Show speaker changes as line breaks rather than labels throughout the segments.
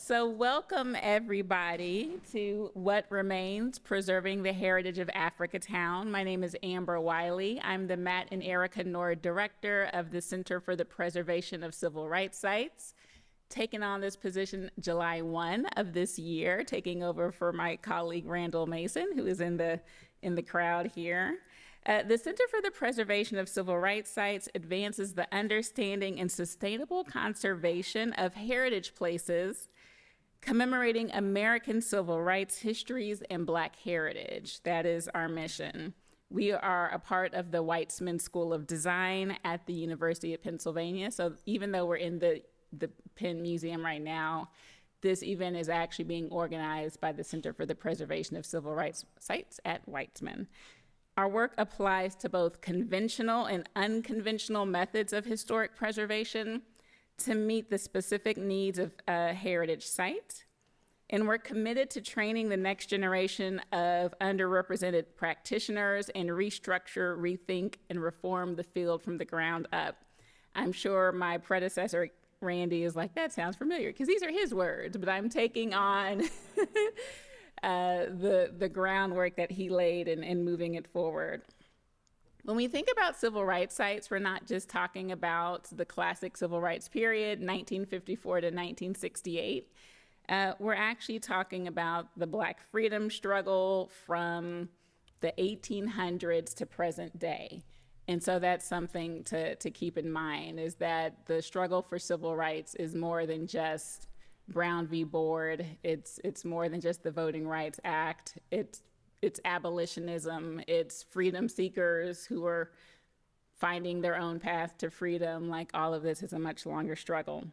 So welcome everybody to What Remains, Preserving the Heritage of Africatown. My name is Amber Wiley. I'm the Matt and Erika Nord Director of the Center for the Preservation of Civil Rights Sites. Taken on this position July 1 of this year, taking over for my colleague Randall Mason, who is in the crowd here. The Center for the Preservation of Civil Rights Sites advances the understanding and sustainable conservation of heritage places, commemorating American civil rights histories and Black heritage. That is our mission. We are a part of the Weitzman School of Design at the University of Pennsylvania. So even though we're in the Penn Museum right now, this event is actually being organized by the Center for the Preservation of Civil Rights Sites at Weitzman. Our work applies to both conventional and unconventional methods of historic preservation to meet the specific needs of a heritage site. And we're committed to training the next generation of underrepresented practitioners and restructure, rethink, and reform the field from the ground up. I'm sure my predecessor, Randy, is like, that sounds familiar, because these are his words, but I'm taking on the groundwork that he laid and moving it forward. When we think about civil rights sites, we're not just talking about the classic civil rights period, 1954 to 1968. We're actually talking about the Black freedom struggle from the 1800s to present day. And so that's something to keep in mind, is that the struggle for civil rights is more than just Brown v. Board. It's more than just the Voting Rights Act. It's abolitionism. It's freedom seekers who are finding their own path to freedom. Like, all of this is a much longer struggle.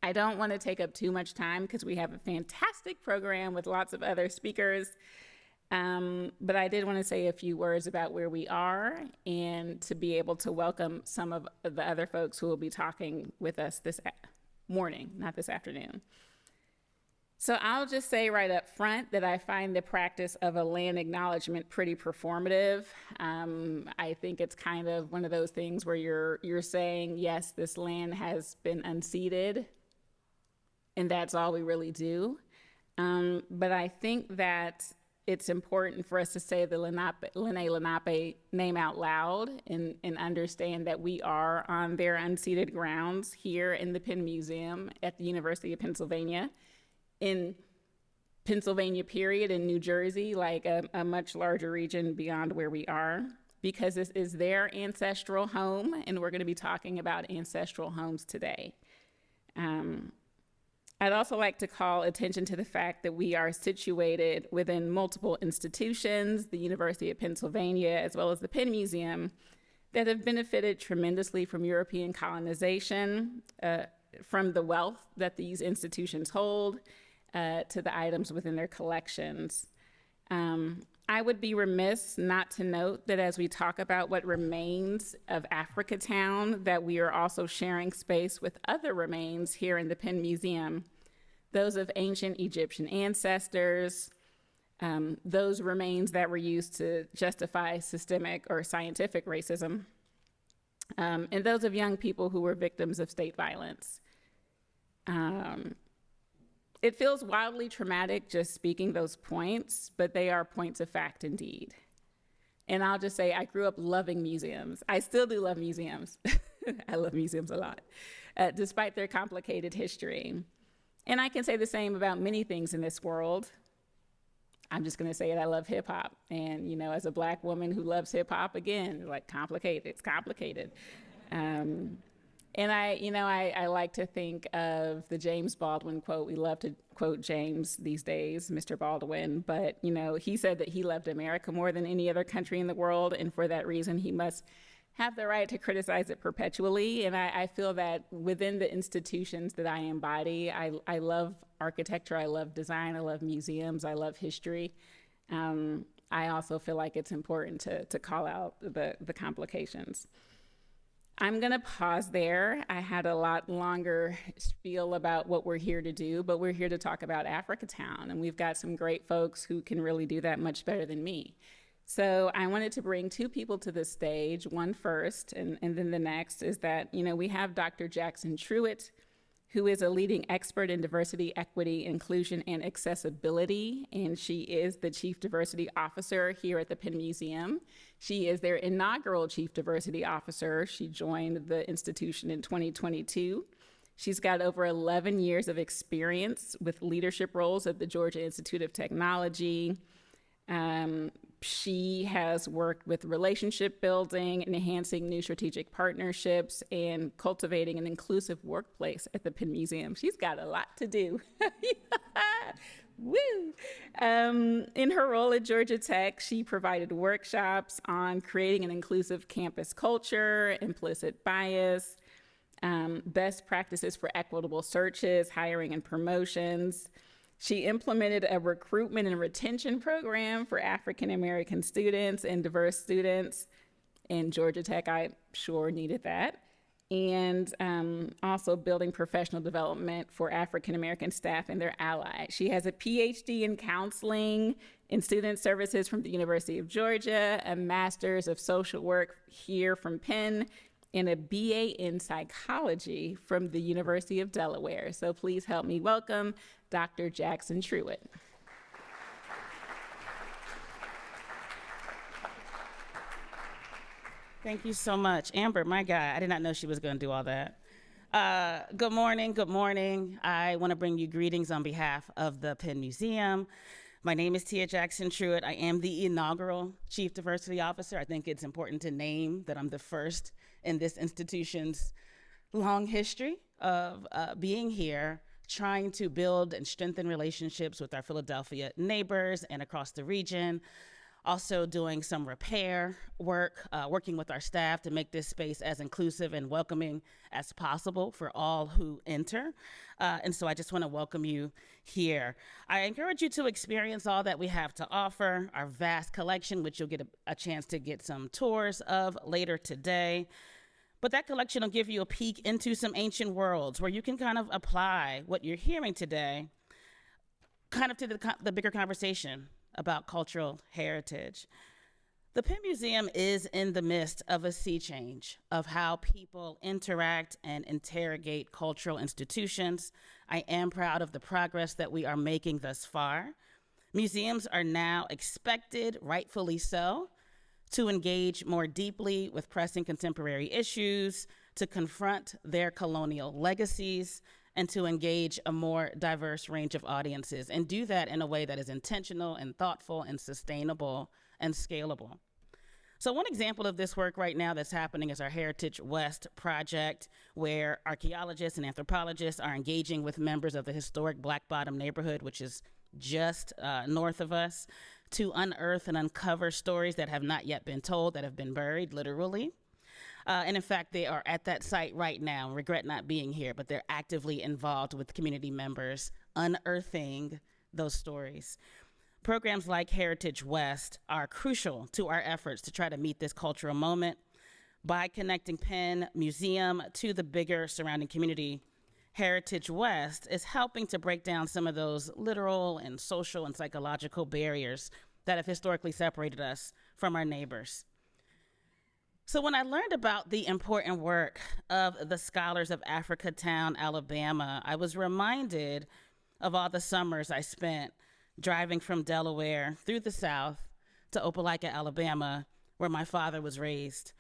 I don't want to take up too much time because we have a fantastic program with lots of other speakers. But I did want to say a few words about where we are and to be able to welcome some of the other folks who will be talking with us this morning, not this afternoon. So I'll just say right up front that I find the practice of a land acknowledgement pretty performative. I think it's kind of one of those things where you're saying, yes, this land has been unceded, and that's all we really do. But I think that it's important for us to say the Lenape name out loud and understand that we are on their unceded grounds here in the Penn Museum at the University of Pennsylvania. In Pennsylvania, period, in New Jersey, like a much larger region beyond where we are, because this is their ancestral home, and we're going to be talking about ancestral homes today. I'd also like to call attention to the fact that we are situated within multiple institutions, the University of Pennsylvania, as well as the Penn Museum, that have benefited tremendously from European colonization, from the wealth that these institutions hold, to the items within their collections. I would be remiss not to note that as we talk about what remains of Africatown, that we are also sharing space with other remains here in the Penn Museum, those of ancient Egyptian ancestors, those remains that were used to justify systemic or scientific racism, and those of young people who were victims of state violence. It feels wildly traumatic just speaking those points, but they are points of fact indeed. And I'll just say, I grew up loving museums. I still do love museums. I love museums a lot, despite their complicated history. And I can say the same about many things in this world. I'm just gonna say it, I love hip hop. And as a Black woman who loves hip hop, again, like complicated, it's complicated. And I like to think of the James Baldwin quote. We love to quote James these days, Mr. Baldwin, but he said that he loved America more than any other country in the world, and for that reason, he must have the right to criticize it perpetually. And I feel that within the institutions that I embody, I love architecture, I love design, I love museums, I love history. I also feel like it's important to call out the complications. I'm gonna pause there. I had a lot longer spiel about what we're here to do, but we're here to talk about Africatown, and we've got some great folks who can really do that much better than me. So I wanted to bring two people to the stage, one first, and then the next is that, we have Dr. Jackson-Truitt, who is a leading expert in diversity, equity, inclusion, and accessibility, and she is the Chief Diversity Officer here at the Penn Museum. She is their inaugural Chief Diversity Officer. She joined the institution in 2022. She's got over 11 years of experience with leadership roles at the Georgia Institute of Technology. She has worked with relationship building, enhancing new strategic partnerships, and cultivating an inclusive workplace at the Penn Museum. She's got a lot to do. Woo! In her role at Georgia Tech, she provided workshops on creating an inclusive campus culture, implicit bias, best practices for equitable searches, hiring and promotions. She implemented a recruitment and retention program for African American students and diverse students. And Georgia Tech, I'm sure, needed that. And also building professional development for African American staff and their allies. She has a PhD in counseling and student services from the University of Georgia, a master's of social work here from Penn, and a BA in psychology from the University of Delaware. So please help me welcome Dr. Jackson-Truitt.
Thank you so much. Amber, my God, I did not know she was going to do all that. Good morning, good morning. I want to bring you greetings on behalf of the Penn Museum. My name is Tia Jackson-Truitt. I am the inaugural Chief Diversity Officer. I think it's important to name that I'm the first in this institution's long history of being here, trying to build and strengthen relationships with our Philadelphia neighbors and across the region. Also doing some repair work, working with our staff to make this space as inclusive and welcoming as possible for all who enter. And so I just want to welcome you here. I encourage you to experience all that we have to offer, our vast collection, which you'll get a chance to get some tours of later today. But that collection will give you a peek into some ancient worlds where you can kind of apply what you're hearing today kind of to the bigger conversation about cultural heritage. The Penn Museum is in the midst of a sea change of how people interact and interrogate cultural institutions. I am proud of the progress that we are making thus far. Museums are now expected, rightfully so, to engage more deeply with pressing contemporary issues, to confront their colonial legacies, and to engage a more diverse range of audiences, and do that in a way that is intentional and thoughtful and sustainable and scalable. So one example of this work right now that's happening is our Heritage West project, where archaeologists and anthropologists are engaging with members of the historic Black Bottom neighborhood, which is just north of us, to unearth and uncover stories that have not yet been told, that have been buried, literally. And in fact, they are at that site right now, regret not being here, but they're actively involved with community members unearthing those stories. Programs like Heritage West are crucial to our efforts to try to meet this cultural moment. By connecting Penn Museum to the bigger surrounding community, Heritage West is helping to break down some of those literal and social and psychological barriers that have historically separated us from our neighbors. So when I learned about the important work of the scholars of Africatown, Alabama, I was reminded of all the summers I spent driving from Delaware through the South to Opelika, Alabama, where my father was raised.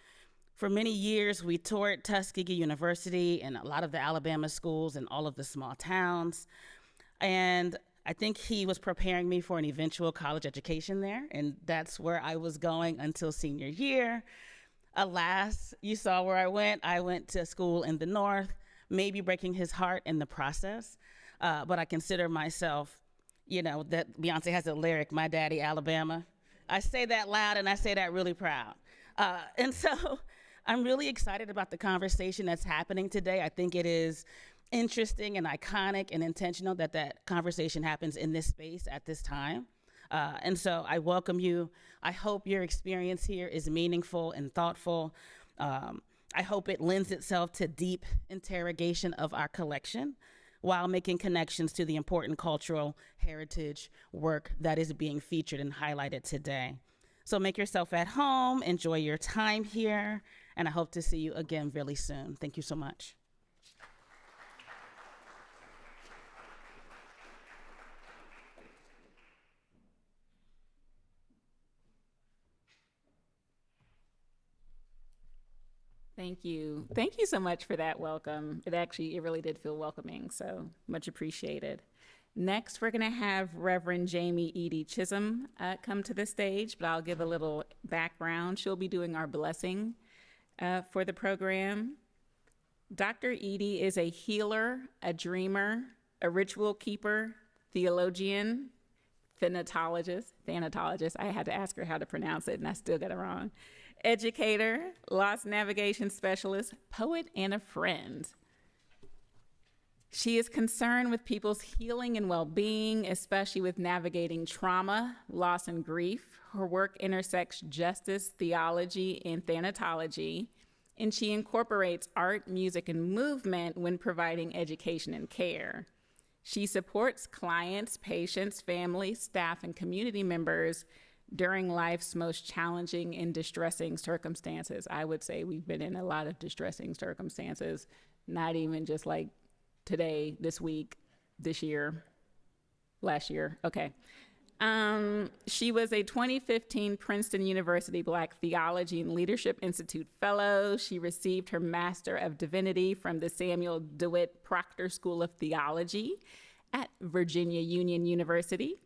For many years, we toured Tuskegee University and a lot of the Alabama schools and all of the small towns. And I think he was preparing me for an eventual college education there, and that's where I was going until senior year. Alas, you saw where I went. I went to school in the North, maybe breaking his heart in the process. But I consider myself, you know, that Beyonce has a lyric, "My Daddy, Alabama." I say that loud and I say that really proud. And so I'm really excited about the conversation that's happening today. I think it is interesting and iconic and intentional that that conversation happens in this space at this time. And so I welcome you. I hope your experience here is meaningful and thoughtful. I hope it lends itself to deep interrogation of our collection while making connections to the important cultural heritage work that is being featured and highlighted today. So make yourself at home, enjoy your time here, and I hope to see you again really soon. Thank you so much.
Thank you. Thank you so much for that welcome. It really did feel welcoming, so much appreciated. Next, we're going to have Reverend Jamie Eaddy Chisholm come to the stage, but I'll give a little background. She'll be doing our blessing for the program. Dr. Eaddy is a healer, a dreamer, a ritual keeper, theologian, thanatologist. I had to ask her how to pronounce it, and I still got it wrong. Educator, lost navigation specialist, poet, and a friend. She is concerned with people's healing and well-being, especially with navigating trauma, loss, and grief. Her work intersects justice, theology, and thanatology, and she incorporates art, music, and movement when providing education and care. She supports clients, patients, families, staff, and community members during life's most challenging and distressing circumstances. I would say we've been in a lot of distressing circumstances, not even just like today, this week, this year, last year. Okay. She was a 2015 Princeton University Black Theology and Leadership Institute Fellow. She received her Master of Divinity from the Samuel DeWitt Proctor School of Theology at Virginia Union University.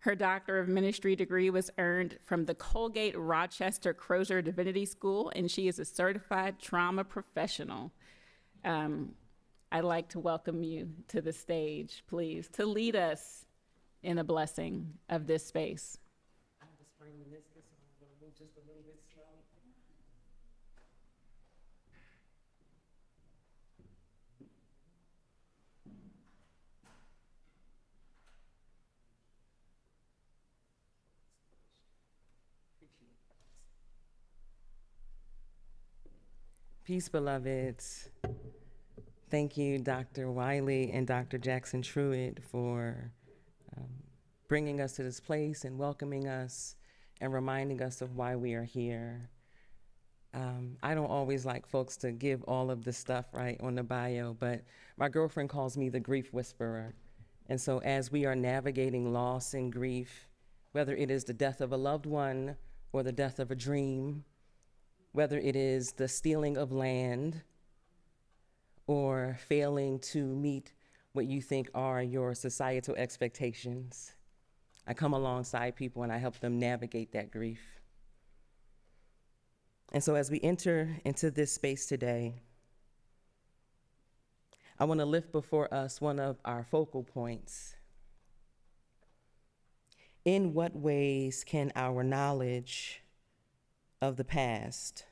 Her Doctor of Ministry degree was earned from the Colgate Rochester Crozer Divinity School, and she is a certified trauma professional. I'd like to welcome you to the stage, please, to lead us in a blessing of this space.
I'm just framing this, so I'm going to move just a little bit slow. Peace, beloveds. Thank you, Dr. Wiley and Dr. Jackson-Truitt, for bringing us to this place and welcoming us and reminding us of why we are here. I don't always like folks to give all of the stuff right on the bio, but my girlfriend calls me the grief whisperer. And so as we are navigating loss and grief, whether it is the death of a loved one or the death of a dream, whether it is the stealing of land or failing to meet what you think are your societal expectations, I come alongside people and I help them navigate that grief. And so as we enter into this space today, I want to lift before us one of our focal points. In what ways can our knowledge of the past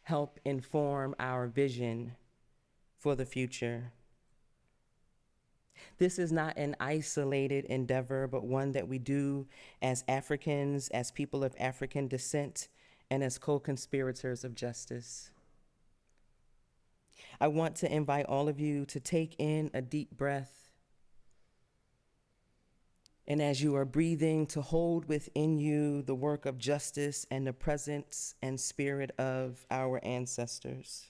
help inform our vision for the future? This is not an isolated endeavor, but one that we do as Africans, as people of African descent, and as co-conspirators of justice. I want to invite all of you to take in a deep breath. And as you are breathing, to hold within you the work of justice and the presence and spirit of our ancestors.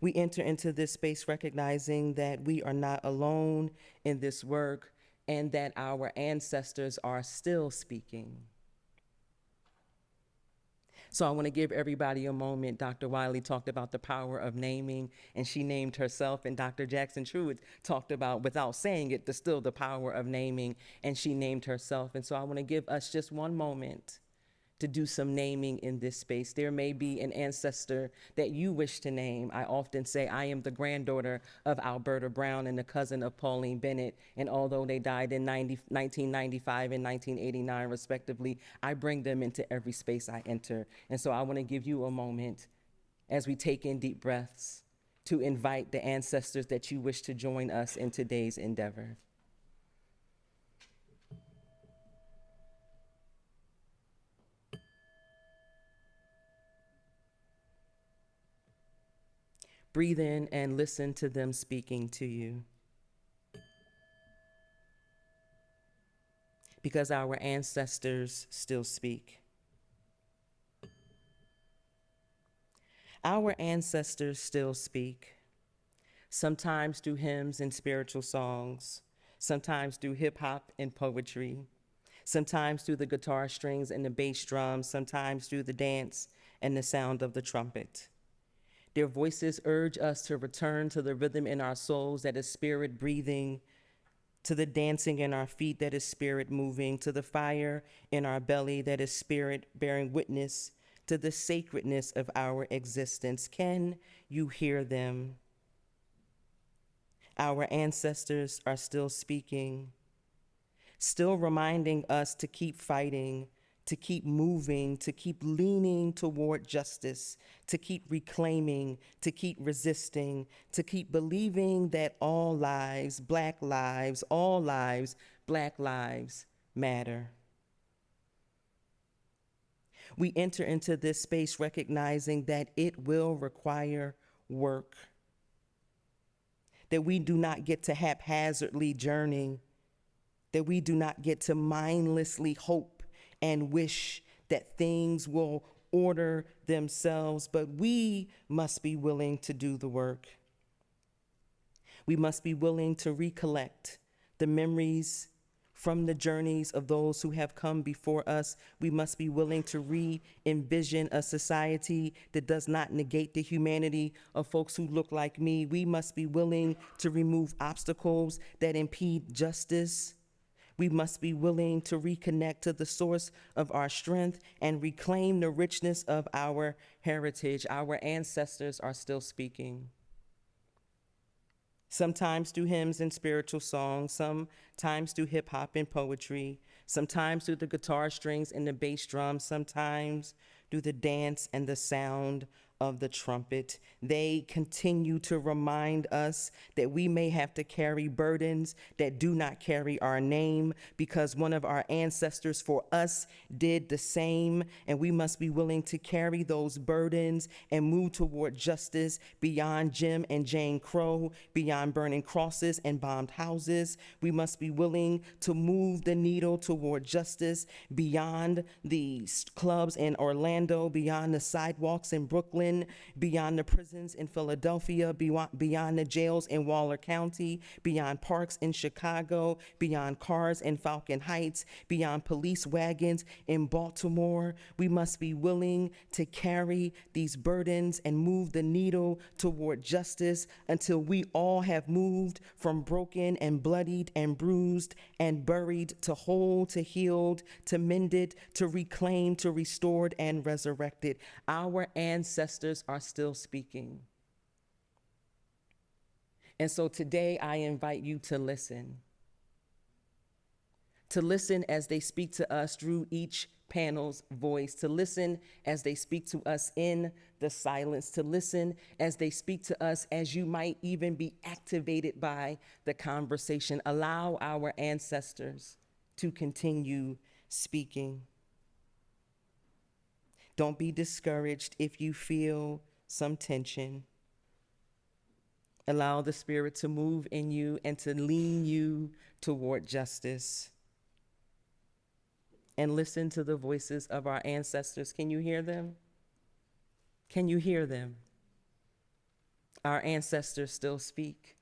We enter into this space recognizing that we are not alone in this work and that our ancestors are still speaking. So I want to give everybody a moment. Dr. Wiley talked about the power of naming, and she named herself, and Dr. Jackson-Truitt talked about, without saying it, the power of naming, and she named herself. And so I want to give us just one moment to do some naming in this space. There may be an ancestor that you wish to name. I often say I am the granddaughter of Alberta Brown and the cousin of Pauline Bennett, and although they died in 1995 and 1989 respectively, I bring them into every space I enter. And so I want to give you a moment as we take in deep breaths to invite the ancestors that you wish to join us in today's endeavor. Breathe in and listen to them speaking to you. Because our ancestors still speak. Our ancestors still speak, sometimes through hymns and spiritual songs, sometimes through hip hop and poetry, sometimes through the guitar strings and the bass drums, sometimes through the dance and the sound of the trumpet. Their voices urge us to return to the rhythm in our souls that is spirit breathing, to the dancing in our feet that is spirit moving, to the fire in our belly that is spirit bearing witness to the sacredness of our existence. Can you hear them? Our ancestors are still speaking, still reminding us to keep fighting, to keep moving, to keep leaning toward justice, to keep reclaiming, to keep resisting, to keep believing that all lives, Black lives, all lives, Black lives matter. We enter into this space recognizing that it will require work, that we do not get to haphazardly journey, that we do not get to mindlessly hope and wish that things will order themselves, but we must be willing to do the work. We must be willing to recollect the memories from the journeys of those who have come before us. We must be willing to re-envision a society that does not negate the humanity of folks who look like me. We must be willing to remove obstacles that impede justice. We must be willing to reconnect to the source of our strength and reclaim the richness of our heritage. Our ancestors are still speaking. Sometimes through hymns and spiritual songs, sometimes through hip hop and poetry, sometimes through the guitar strings and the bass drum, sometimes through the dance and the sound of the trumpet. They continue to remind us that we may have to carry burdens that do not carry our name, because one of our ancestors for us did the same, and we must be willing to carry those burdens and move toward justice beyond Jim and Jane Crow, beyond burning crosses and bombed houses. We must be willing to move the needle toward justice beyond the clubs in Orlando, beyond the sidewalks in Brooklyn, beyond the prisons in Philadelphia, beyond the jails in Waller County, beyond parks in Chicago, beyond cars in Falcon Heights, beyond police wagons in Baltimore. We must be willing to carry these burdens and move the needle toward justice until we all have moved from broken and bloodied and bruised and buried to whole, to healed, to mended, to reclaimed, to restored and resurrected. Our ancestors are still speaking. And so today I invite you to listen as they speak to us through each panel's voice, to listen as they speak to us in the silence, to listen as they speak to us as you might even be activated by the conversation. Allow our ancestors to continue speaking. Don't be discouraged if you feel some tension. Allow the Spirit to move in you and to lean you toward justice. And listen to the voices of our ancestors. Can you hear them? Can you hear them? Our ancestors still speak,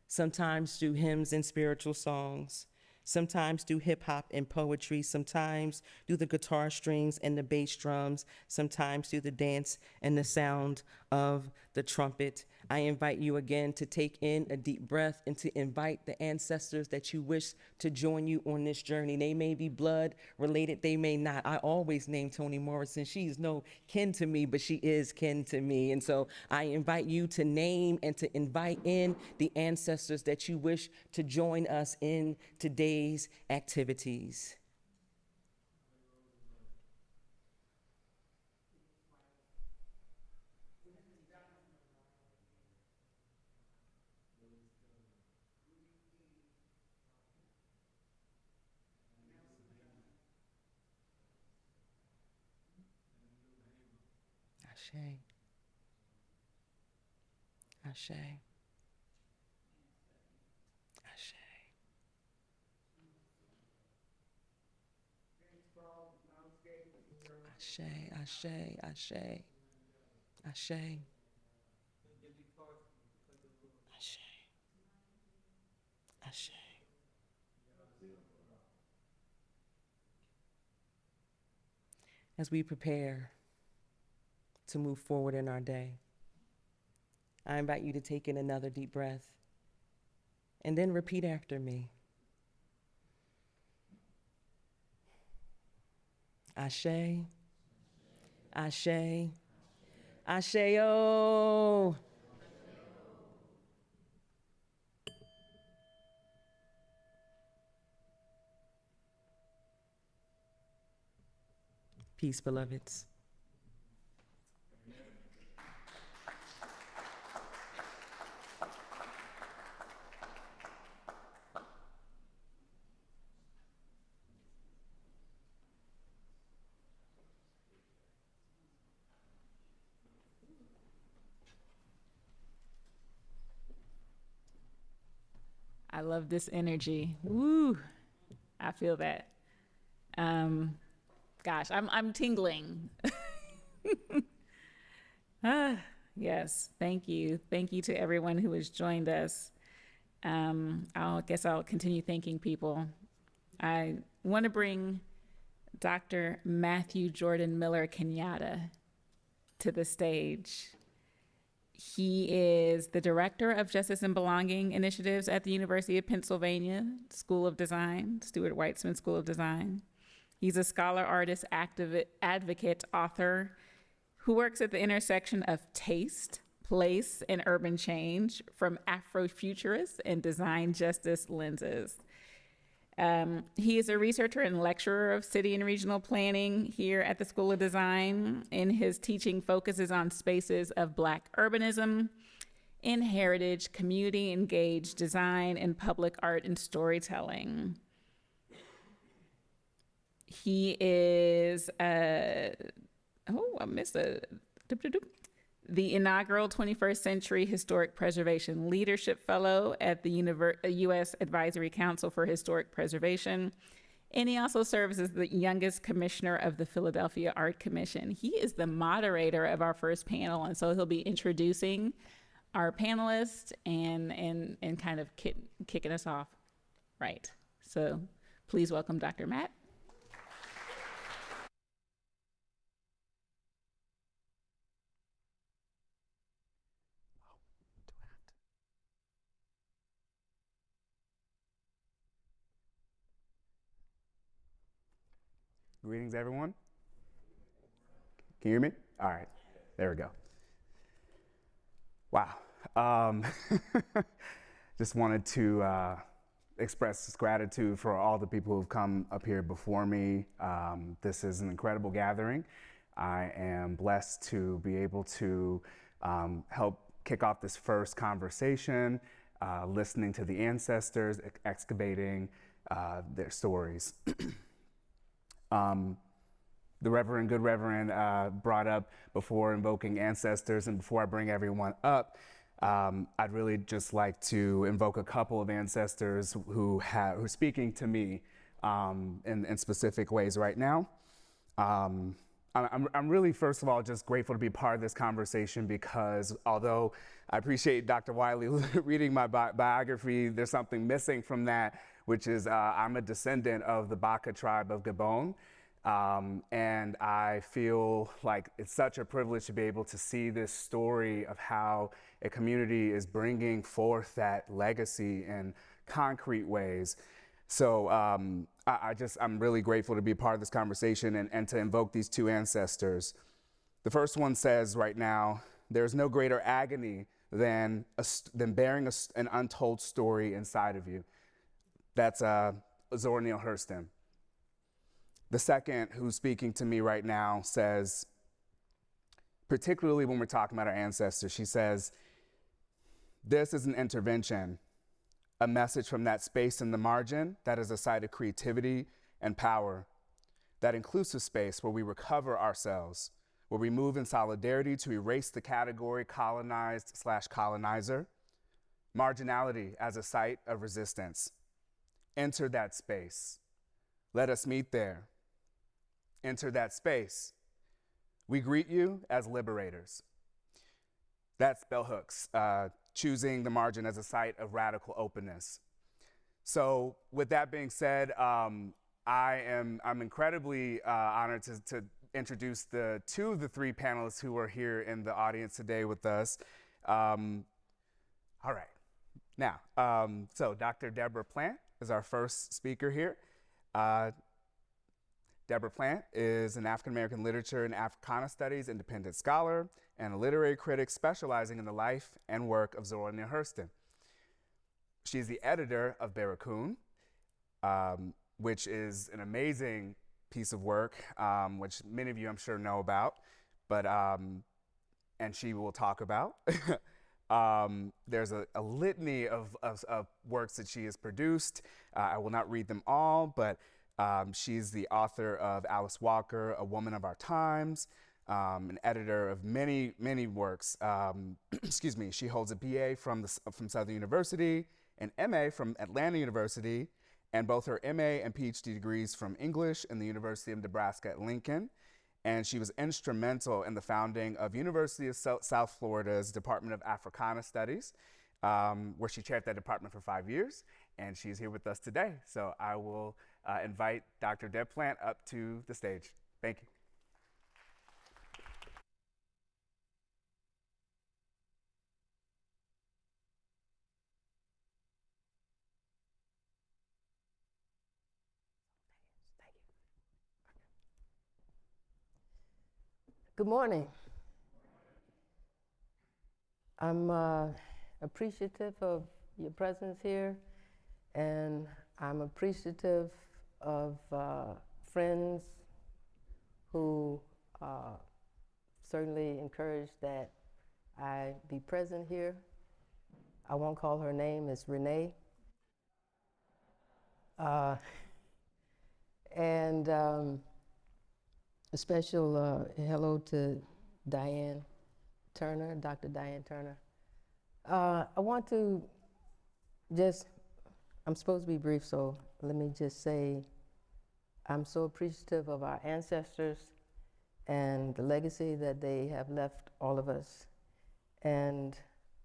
sometimes through hymns and spiritual songs, sometimes through hip hop and poetry, sometimes through the guitar strings and the bass drums, sometimes through the dance and the sound of the trumpet. I invite you again to take in a deep breath and to invite the ancestors that you wish to join you on this journey. They may be blood related, they may not. I always name Toni Morrison. She's no kin to me, but she is kin to me. And so I invite you to name and to invite in the ancestors that you wish to join us in today's activities. Ashe. Ashe. Ashe. Ashe, ashe, ashe, ashe, ashe, ashe. as we prepare to move forward in our day. I invite you to take in another deep breath and then repeat after me. Ashe, Ashe, Ashe-o. Peace, beloveds.
I love this energy. Woo! I feel that. Gosh, I'm tingling. Yes, thank you. Thank you to everyone who has joined us. I guess I'll continue thanking people. I want to bring Dr. Matthew Jordan Miller Kenyatta to the stage. He is the Director of Justice and Belonging Initiatives at the University of Pennsylvania School of Design, Stuart Weitzman School of Design. He's a scholar, artist, advocate, author who works at the intersection of taste, place, and urban change from Afrofuturist and design justice lenses. He is a researcher and lecturer of city and regional planning here at the School of Design, and his teaching focuses on spaces of Black urbanism, in heritage, community-engaged design, and public art and storytelling. He is, the inaugural 21st Century Historic Preservation Leadership Fellow at the U.S. Advisory Council for Historic Preservation. And he also serves as the youngest commissioner of the Philadelphia Art Commission. He is the moderator of our first panel, and so he'll be introducing our panelists and kind of kicking us off. Right. So please welcome Dr. Matt.
Greetings, everyone. Can you hear me? All right, there we go. Wow. Just wanted to express gratitude for all the people who've come up here before me. This is an incredible gathering. I am blessed to be able to help kick off this first conversation, listening to the ancestors, excavating their stories. The Good Reverend brought up before invoking ancestors, and before I bring everyone up, I'd really just like to invoke a couple of ancestors who are speaking to me in specific ways right now. I'm really, first of all, just grateful to be part of this conversation, because although I appreciate Dr. Wiley reading my biography, there's something missing from that, which is I'm a descendant of the Baka tribe of Gabon. And I feel like it's such a privilege to be able to see this story of how a community is bringing forth that legacy in concrete ways. So I'm really grateful to be part of this conversation and to invoke these two ancestors. The first one says right now, there's no greater agony than bearing an untold story inside of you. That's Zora Neale Hurston. The second, who's speaking to me right now, says, particularly when we're talking about our ancestors, she says, this is an intervention, a message from that space in the margin that is a site of creativity and power, that inclusive space where we recover ourselves, where we move in solidarity to erase the category colonized/colonizer, marginality as a site of resistance. Enter that space. Let us meet there. Enter that space. We greet you as liberators. That's bell hooks, choosing the margin as a site of radical openness. So with that being said, I'm incredibly honored to introduce two of the three panelists who are here in the audience today with us. All right. Now, so Dr. Deborah Plant is our first speaker here. Deborah Plant is an African-American literature and Africana studies independent scholar and a literary critic specializing in the life and work of Zora Neale Hurston. She's the editor of Barracoon, which is an amazing piece of work, which many of you I'm sure know about, but and she will talk about. There's a litany of works that she has produced. I will not read them all, but she's the author of Alice Walker, A Woman of Our Times, an editor of many, many works. Excuse me, she holds a BA from Southern University, an MA from Atlanta University, and both her MA and PhD degrees from English and the University of Nebraska at Lincoln. And she was instrumental in the founding of University of South Florida's Department of Africana Studies, where she chaired that department for 5 years, and she's here with us today. So I will invite Dr. Deb Plant up to the stage. Thank you.
Good morning. I'm appreciative of your presence here, and I'm appreciative of friends who certainly encouraged that I be present here. I won't call her name, it's Renee. And a special hello to Diane Turner, Dr. Diane Turner. I want to I'm supposed to be brief, so let me just say I'm so appreciative of our ancestors and the legacy that they have left all of us, and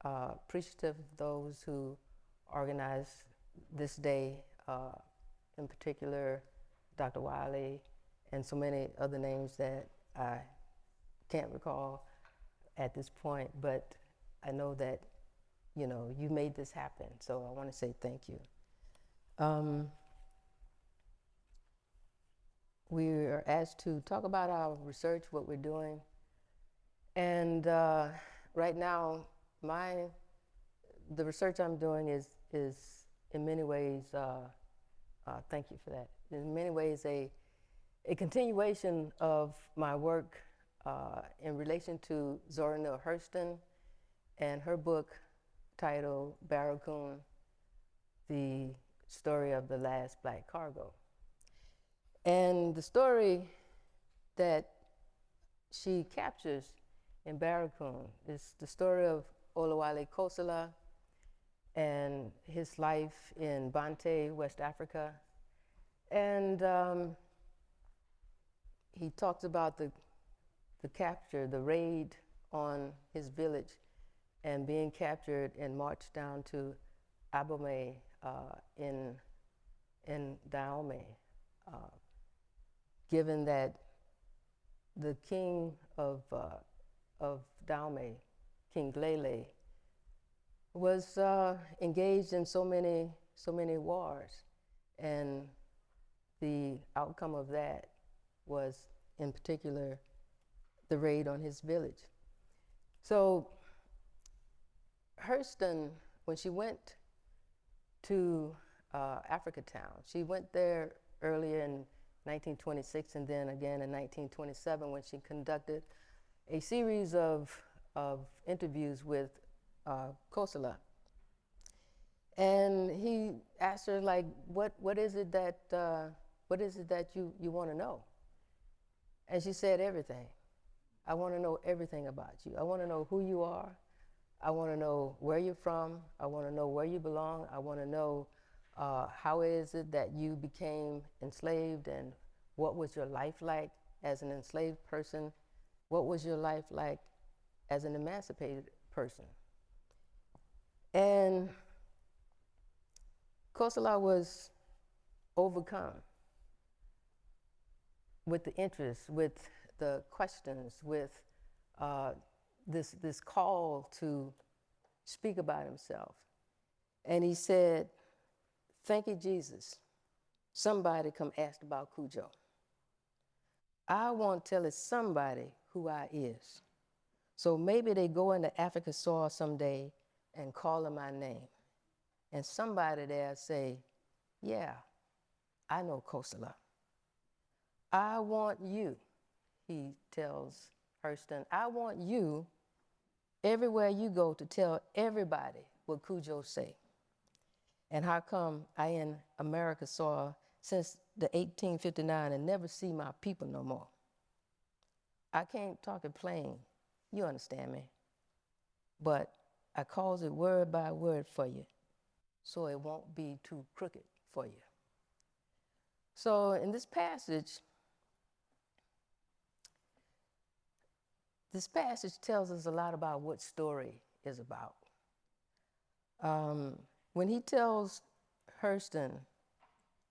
appreciative of those who organized this day, in particular Dr. Wiley, and so many other names that I can't recall at this point, but I know that, you know, you made this happen, so I want to say thank you. We are asked to talk about our research, what we're doing, and right now, the research I'm doing is in many ways, thank you for that, in many ways a continuation of my work in relation to Zora Neale Hurston and her book titled Barracoon, The Story of the Last Black Cargo. And the story that she captures in Barracoon is the story of Olawale Kosala and his life in Bante, West Africa. And he talks about the capture, the raid on his village, and being captured and marched down to Abomey in Dahomey. Given that the king of Dahomey, King Lele, was engaged in so many wars, and the outcome of that was, in particular, the raid on his village. So Hurston, when she went to Africatown, she went there earlier in 1926 and then again in 1927 when she conducted a series of interviews with Kosala. And he asked her, like, what is it that you want to know? And she said, everything. I want to know everything about you. I want to know who you are. I want to know where you're from. I want to know where you belong. I want to know how is it that you became enslaved, and what was your life like as an enslaved person? What was your life like as an emancipated person? And Kosala was overcome with the interest, with the questions, with this call to speak about himself. And he said, "Thank you, Jesus. Somebody come ask about Cujo. I want to tell it somebody who I is. So maybe they go into Africa soil someday and call him my name. And somebody there say, yeah, I know Clotilda. I want you," he tells Hurston, "I want you, everywhere you go, to tell everybody what Cujo say. And how come I in America soil since the 1859 and never see my people no more? I can't talk it plain, you understand me, but I calls it word by word for you, so it won't be too crooked for you." So in this passage tells us a lot about what Storie is about. When he tells Hurston,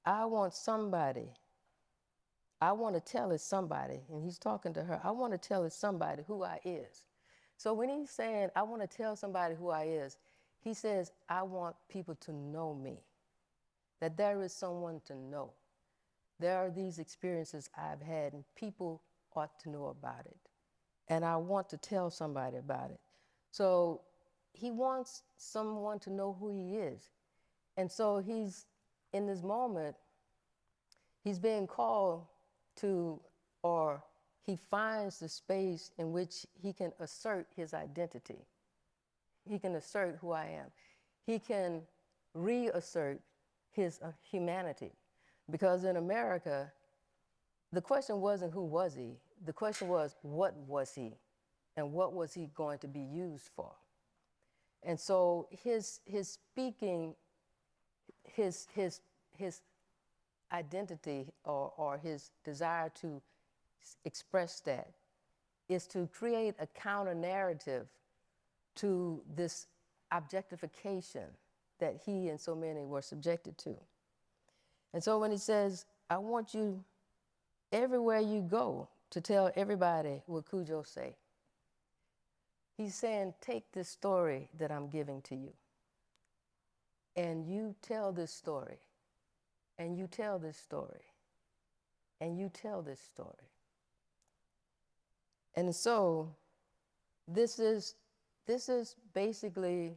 I want to tell it somebody, and he's talking to her, I want to tell it somebody who I is. So when he's saying, I want to tell somebody who I is, he says, I want people to know me, that there is someone to know. There are these experiences I've had, and people ought to know about it. And I want to tell somebody about it. So he wants someone to know who he is. And so he's, in this moment, he's being called to, or he finds the space in which he can assert his identity. He can assert who I am. He can reassert his humanity. Because in America, the question wasn't who was he, the question was what was he, and what was he going to be used for. And so his speaking, his identity, or his desire to express that, is to create a counter narrative to this objectification that he and so many were subjected to. And so when he says, I want you, everywhere you go, to tell everybody what Cujo say, he's saying, take this story that I'm giving to you, and you tell this story, and you tell this story, and you tell this story. And so this is basically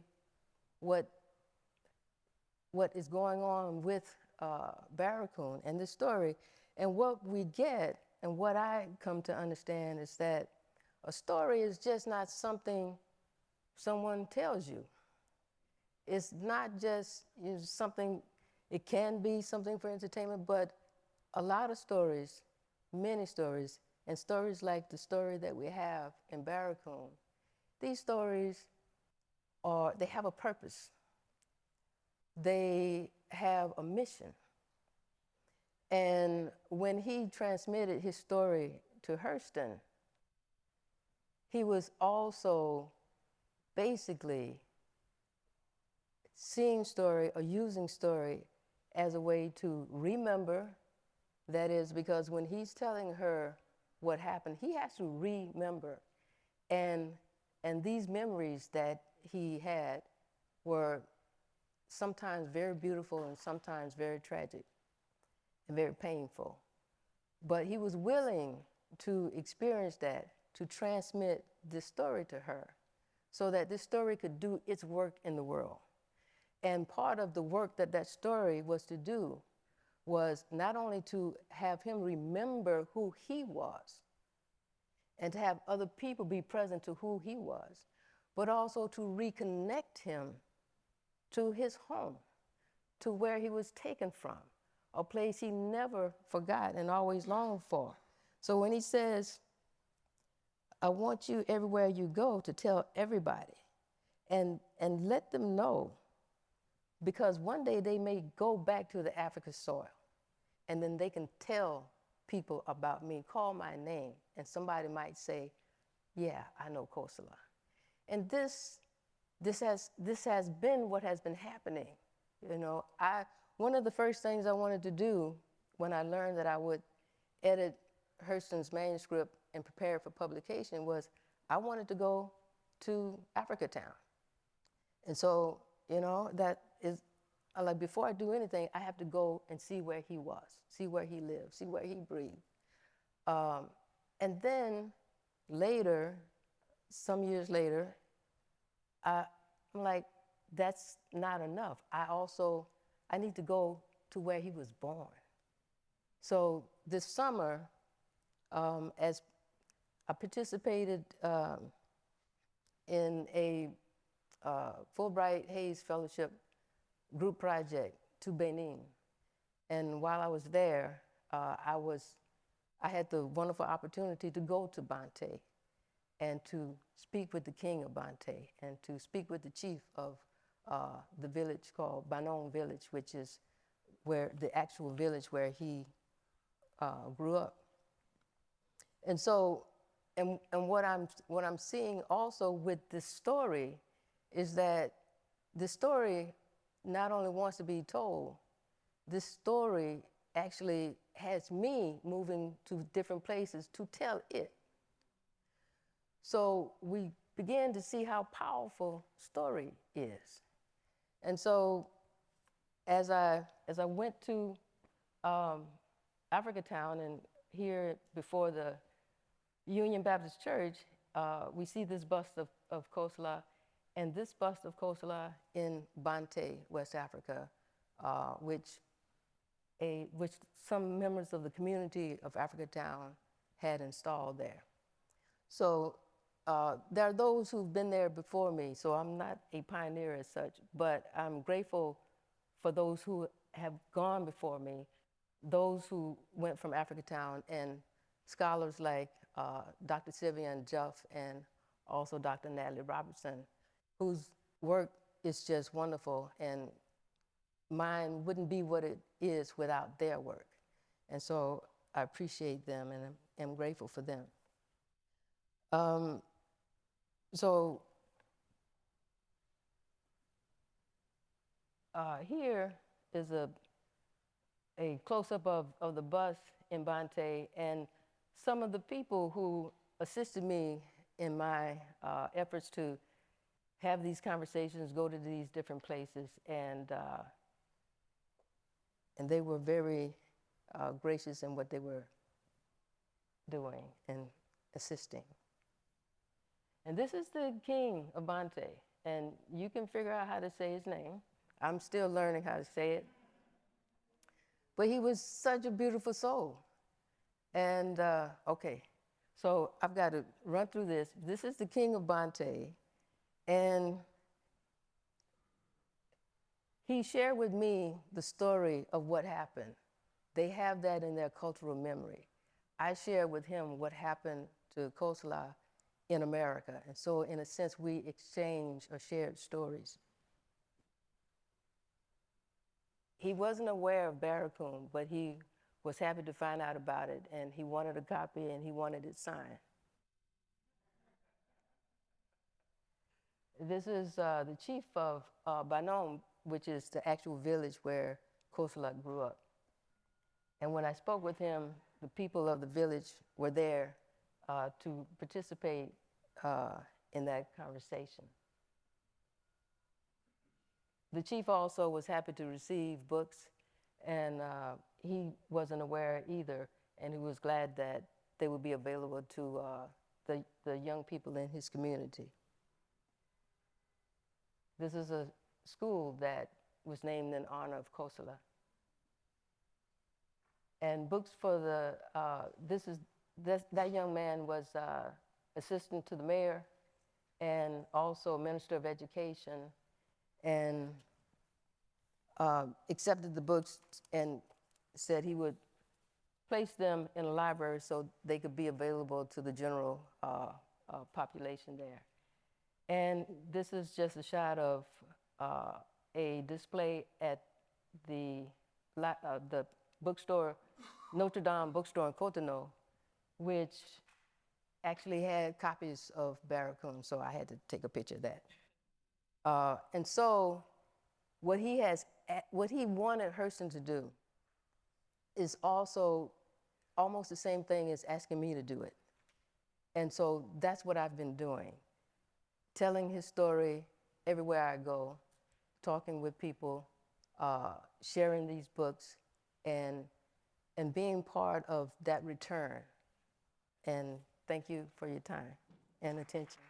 what is going on with Barracoon and this story. And what we get, and what I come to understand, is that a story is just not something someone tells you. It's not just something, it can be something for entertainment, but a lot of stories, many stories, and stories like the story that we have in Barracoon, these stories they have a purpose. They have a mission. And when he transmitted his story to Hurston, he was also basically seeing story or using story as a way to remember. That is, because when he's telling her what happened, he has to remember. And these memories that he had were sometimes very beautiful and sometimes very tragic and very painful. But he was willing to experience that, to transmit this story to her, so that this story could do its work in the world. And part of the work that that story was to do was not only to have him remember who he was, and to have other people be present to who he was, but also to reconnect him to his home, to where he was taken from, a place he never forgot and always longed for. So when he says, I want you everywhere you go to tell everybody, and let them know, because one day they may go back to the African soil, and then they can tell people about me, call my name, and somebody might say, yeah, I know Clotilda. And this has been what has been happening. You know, one of the first things I wanted to do when I learned that I would edit Hurston's manuscript and prepare for publication was I wanted to go to Africatown. And so, you know, that is, like, before I do anything, I have to go and see where he was, see where he lived, see where he breathed. And then later, some years later, I'm like, that's not enough. I need to go to where he was born. So this summer, as I participated in a Fulbright Hayes Fellowship group project to Benin. And while I was there, I had the wonderful opportunity to go to Bante and to speak with the king of Bante and to speak with the chief of the village called Banon Village, which is where the actual village where he grew up. And so, and what I'm seeing also with this story is that this story not only wants to be told, this story actually has me moving to different places to tell it. So we began to see how powerful story is. And so as I went to Africatown and here before the Union Baptist Church, we see this bust of Kosala, and this bust of Kosala in Bante, West Africa, which some members of the community of Africatown had installed there. So there are those who've been there before me, so I'm not a pioneer as such, but I'm grateful for those who have gone before me, those who went from Africatown, and scholars like Dr. Sylviane and also Dr. Natalie Robertson, whose work is just wonderful, and mine wouldn't be what it is without their work. And so I appreciate them and am grateful for them. So here is a close-up of the bus in Bante, and some of the people who assisted me in my efforts to have these conversations, go to these different places, and they were very gracious in what they were doing and assisting. And this is the king of Bante, and you can figure out how to say his name. I'm still learning how to say it. But he was such a beautiful soul. And okay, so I've got to run through this. This is the king of Bante, and he shared with me the story of what happened. They have that in their cultural memory. I shared with him what happened to Kosala in America. And so in a sense, we exchanged or shared stories. He wasn't aware of Barracoon, but he was happy to find out about it, and he wanted a copy and he wanted it signed. This is the chief of Banon, which is the actual village where Kosala grew up. And when I spoke with him, the people of the village were there to participate in that conversation. The chief also was happy to receive books, and he wasn't aware either, and he was glad that they would be available to the young people in his community. This is a school that was named in honor of Kosala. And books for that young man was assistant to the mayor and also minister of education, and accepted the books and said he would place them in a library so they could be available to the general population there. And this is just a shot of a display at the bookstore, Notre Dame bookstore in Cotonou, which actually had copies of Barracoon, so I had to take a picture of that. And so what he wanted Hurston to do is also almost the same thing as asking me to do it. And so that's what I've been doing, telling his story everywhere I go, talking with people, sharing these books, and being part of that return. And thank you for your time and attention.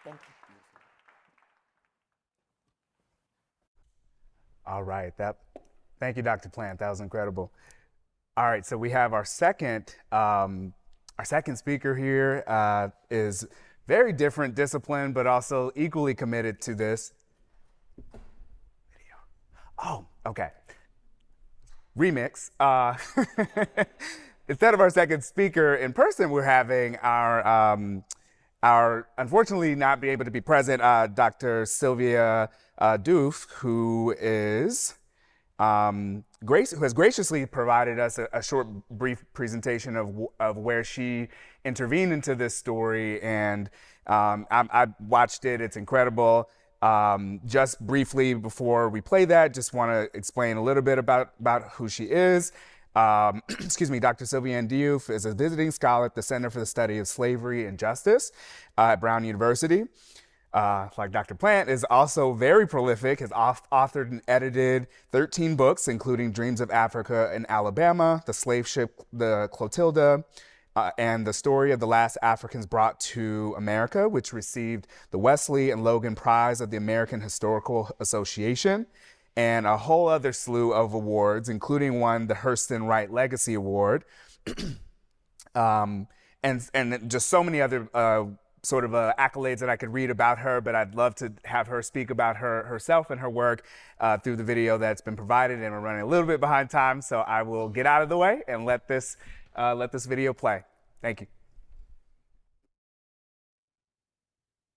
Thank you.
All right, thank you, Dr. Plant. That was incredible. All right, so we have our second speaker here is very different discipline, but also equally committed to this. Oh, okay. Remix. Instead of our second speaker in person, we're having our unfortunately not be able to be present, Dr. Sylviane Diouf, who is who has graciously provided us a short, brief presentation of where she intervened into this story, and I watched it. It's incredible. Just briefly before we play that, just want to explain a little bit about who she is. Excuse me, Dr. Sylviane Diouf is a visiting scholar at the Center for the Study of Slavery and Justice at Brown University. Like Dr. Plant, is also very prolific, has authored and edited 13 books, including Dreams of Africa in Alabama, The Slave Ship, the Clotilda, and The Story of the Last Africans Brought to America, which received the Wesley and Logan Prize of the American Historical Association, and a whole other slew of awards, including one, the Hurston Wright Legacy Award, and just so many other sort of accolades that I could read about her, but I'd love to have her speak about herself and her work through the video that's been provided, and we're running a little bit behind time, so I will get out of the way and let this video play. Thank you.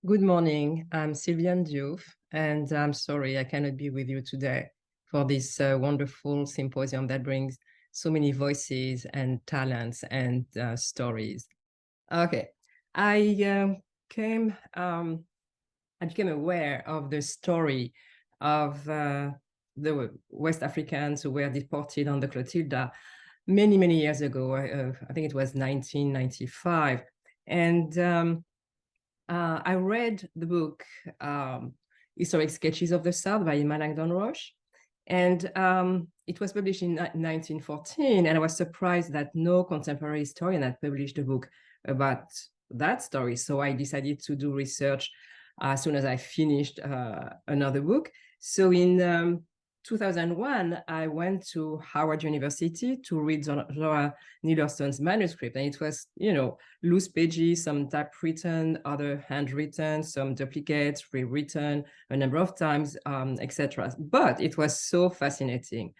Good morning, I'm Sylviane Diouf, and I'm sorry I cannot be with you today for this wonderful symposium that brings so many voices and talents and stories. Okay, I became aware of the story of the West Africans who were deported on the Clotilda many, many years ago. I think it was 1995. And I read the book, Historic Sketches of the South by Emma Langdon Roche. And it was published in 1914. And I was surprised that no contemporary historian had published a book about that story. So I decided to do research as soon as I finished another book. So in 2001, I went to Howard University to read Zora Neale Hurston's manuscript. And it was, loose pages, some typewritten, other handwritten, some duplicates, rewritten a number of times, etc. But it was so fascinating.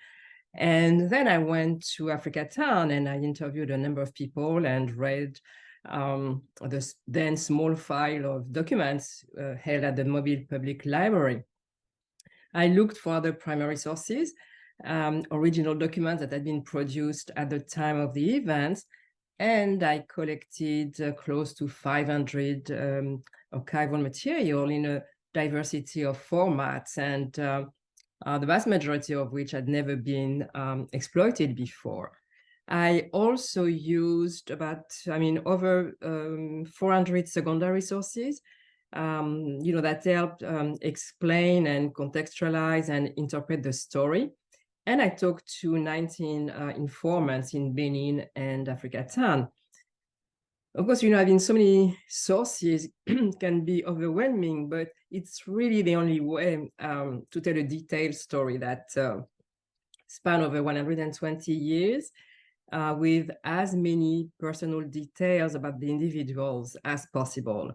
And then I went to Africatown and I interviewed a number of people and read the then small file of documents held at the Mobile Public Library. I looked for other primary sources, original documents that had been produced at the time of the event, and I collected close to 500 archival material in a diversity of formats, and the vast majority of which had never been exploited before. I also used over 400 secondary sources, that helped explain and contextualize and interpret the story. And I talked to 19 informants in Benin and Africatown. Of course, having so many sources can be overwhelming, but it's really the only way to tell a detailed story that span over 120 years with as many personal details about the individuals as possible.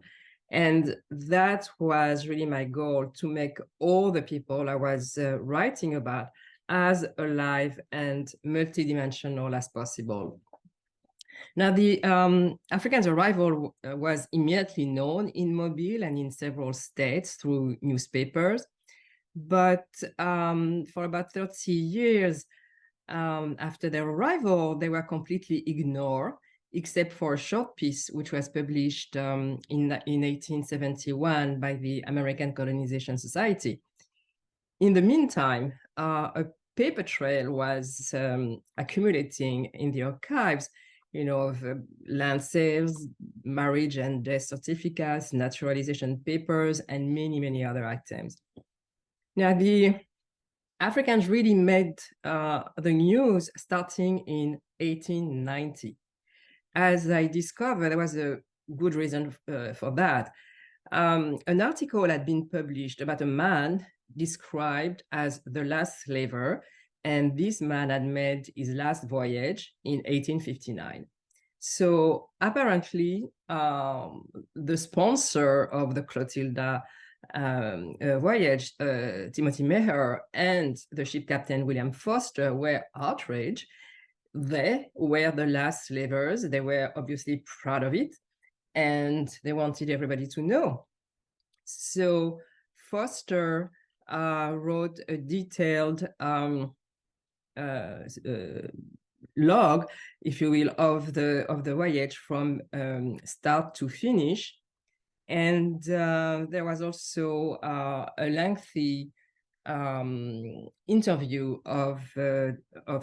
And that was really my goal, to make all the people I was writing about as alive and multidimensional as possible. Now, the Africans' arrival was immediately known in Mobile and in several states through newspapers. But for about 30 years after their arrival, they were completely ignored, except for a short piece which was published in 1871 by the American Colonization Society. In the meantime, a paper trail was accumulating in the archives, of land sales, marriage and death certificates, naturalization papers, and many, many other items. Now, the Africans really made the news starting in 1890. As I discovered, there was a good reason for that. An article had been published about a man described as the last slaver, and this man had made his last voyage in 1859. So apparently, the sponsor of the Clotilda voyage, Timothy Meher, and the ship captain William Foster were outraged. They were the last slavers. They were obviously proud of it, and they wanted everybody to know. So Foster wrote a detailed log, if you will, of the voyage from start to finish. And there was also a lengthy interview of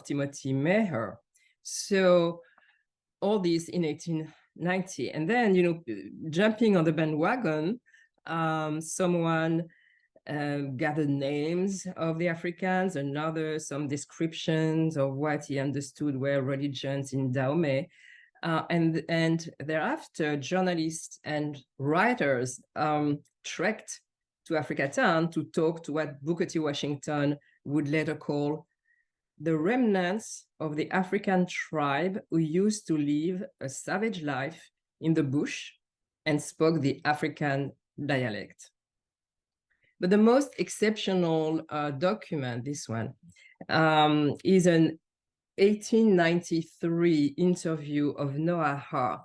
Timothy Meher. So all this in 1890. And then, jumping on the bandwagon, someone gathered names of the Africans, some descriptions of what he understood were religions in Dahomey. And thereafter, journalists and writers trekked to Africatown to talk to what Booker T. Washington would later call the remnants of the African tribe who used to live a savage life in the bush and spoke the African dialect. But the most exceptional document, this one, is an 1893 interview of Noah Hart.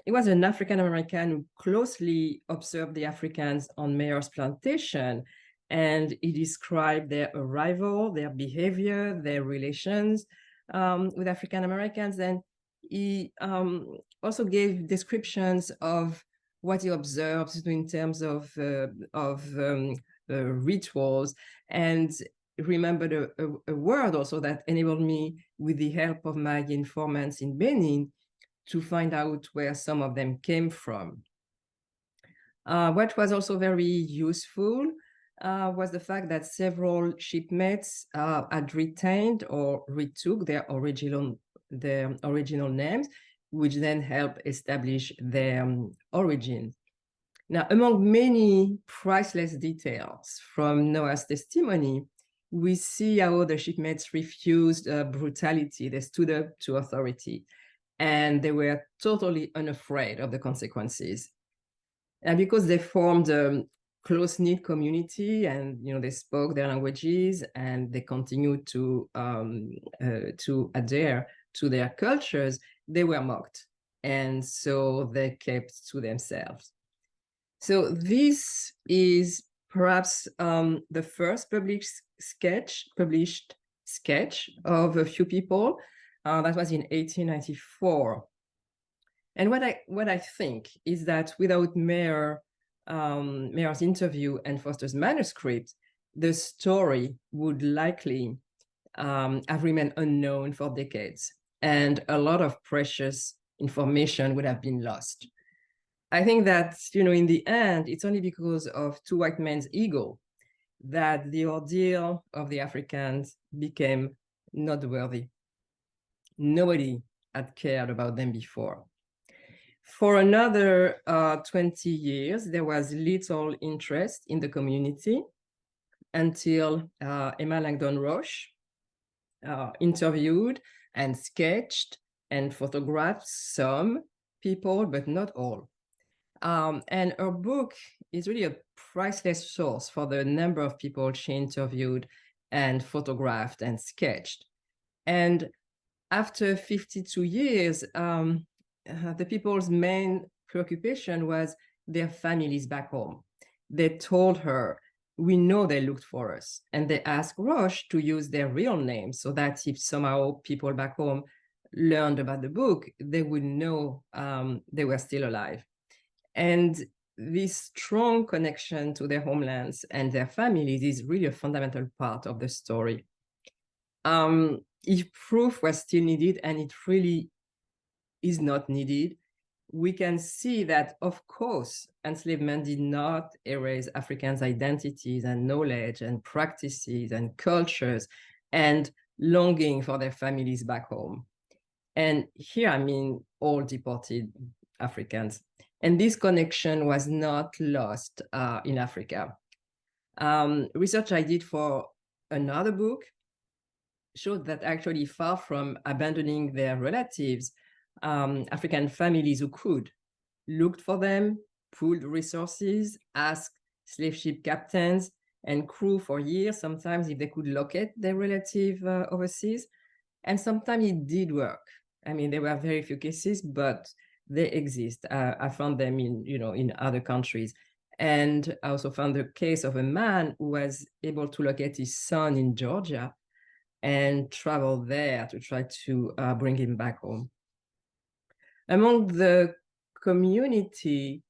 He was an African-American who closely observed the Africans on Meher's plantation, and he described their arrival, their behavior, their relations with African-Americans, and he also gave descriptions of what he observed in terms of rituals, and remembered a word also that enabled me, with the help of my informants in Benin, to find out where some of them came from. What was also very useful was the fact that several shipmates had retained or retook their original names, which then helped establish their origin. Now, among many priceless details from Noah's testimony, we see how the shipmates refused brutality. They stood up to authority, and they were totally unafraid of the consequences. And because they formed a close-knit community, and they spoke their languages, and they continued to adhere to their cultures, they were mocked, and so they kept to themselves. So this is perhaps the first published sketch of a few people. That was in 1894. And what I think is that without Meher's interview and Foster's manuscript, the story would likely have remained unknown for decades, and a lot of precious information would have been lost. I think that, in the end, it's only because of two white men's ego that the ordeal of the Africans became noteworthy. Nobody had cared about them before. For another 20 years, there was little interest in the community until Emma Langdon Roche interviewed and sketched and photographed some people, but not all. And her book is really a priceless source for the number of people she interviewed and photographed and sketched. And after 52 years, the people's main preoccupation was their families back home. They told her, we know they looked for us. And they asked Roche to use their real names so that if somehow people back home learned about the book, they would know they were still alive. And this strong connection to their homelands and their families is really a fundamental part of the story. If proof was still needed, and it really is not needed, we can see that, of course, enslavement did not erase Africans' identities and knowledge and practices and cultures and longing for their families back home. And here, I mean, all deported Africans. And this connection was not lost in Africa. Research I did for another book showed that actually, far from abandoning their relatives, African families who could looked for them, pooled resources, asked slave ship captains and crew for years, sometimes if they could locate their relative overseas. And sometimes it did work. I mean, there were very few cases, but they exist. I found them in other countries. And I also found the case of a man who was able to locate his son in Georgia and travel there to try to bring him back home. Among the community,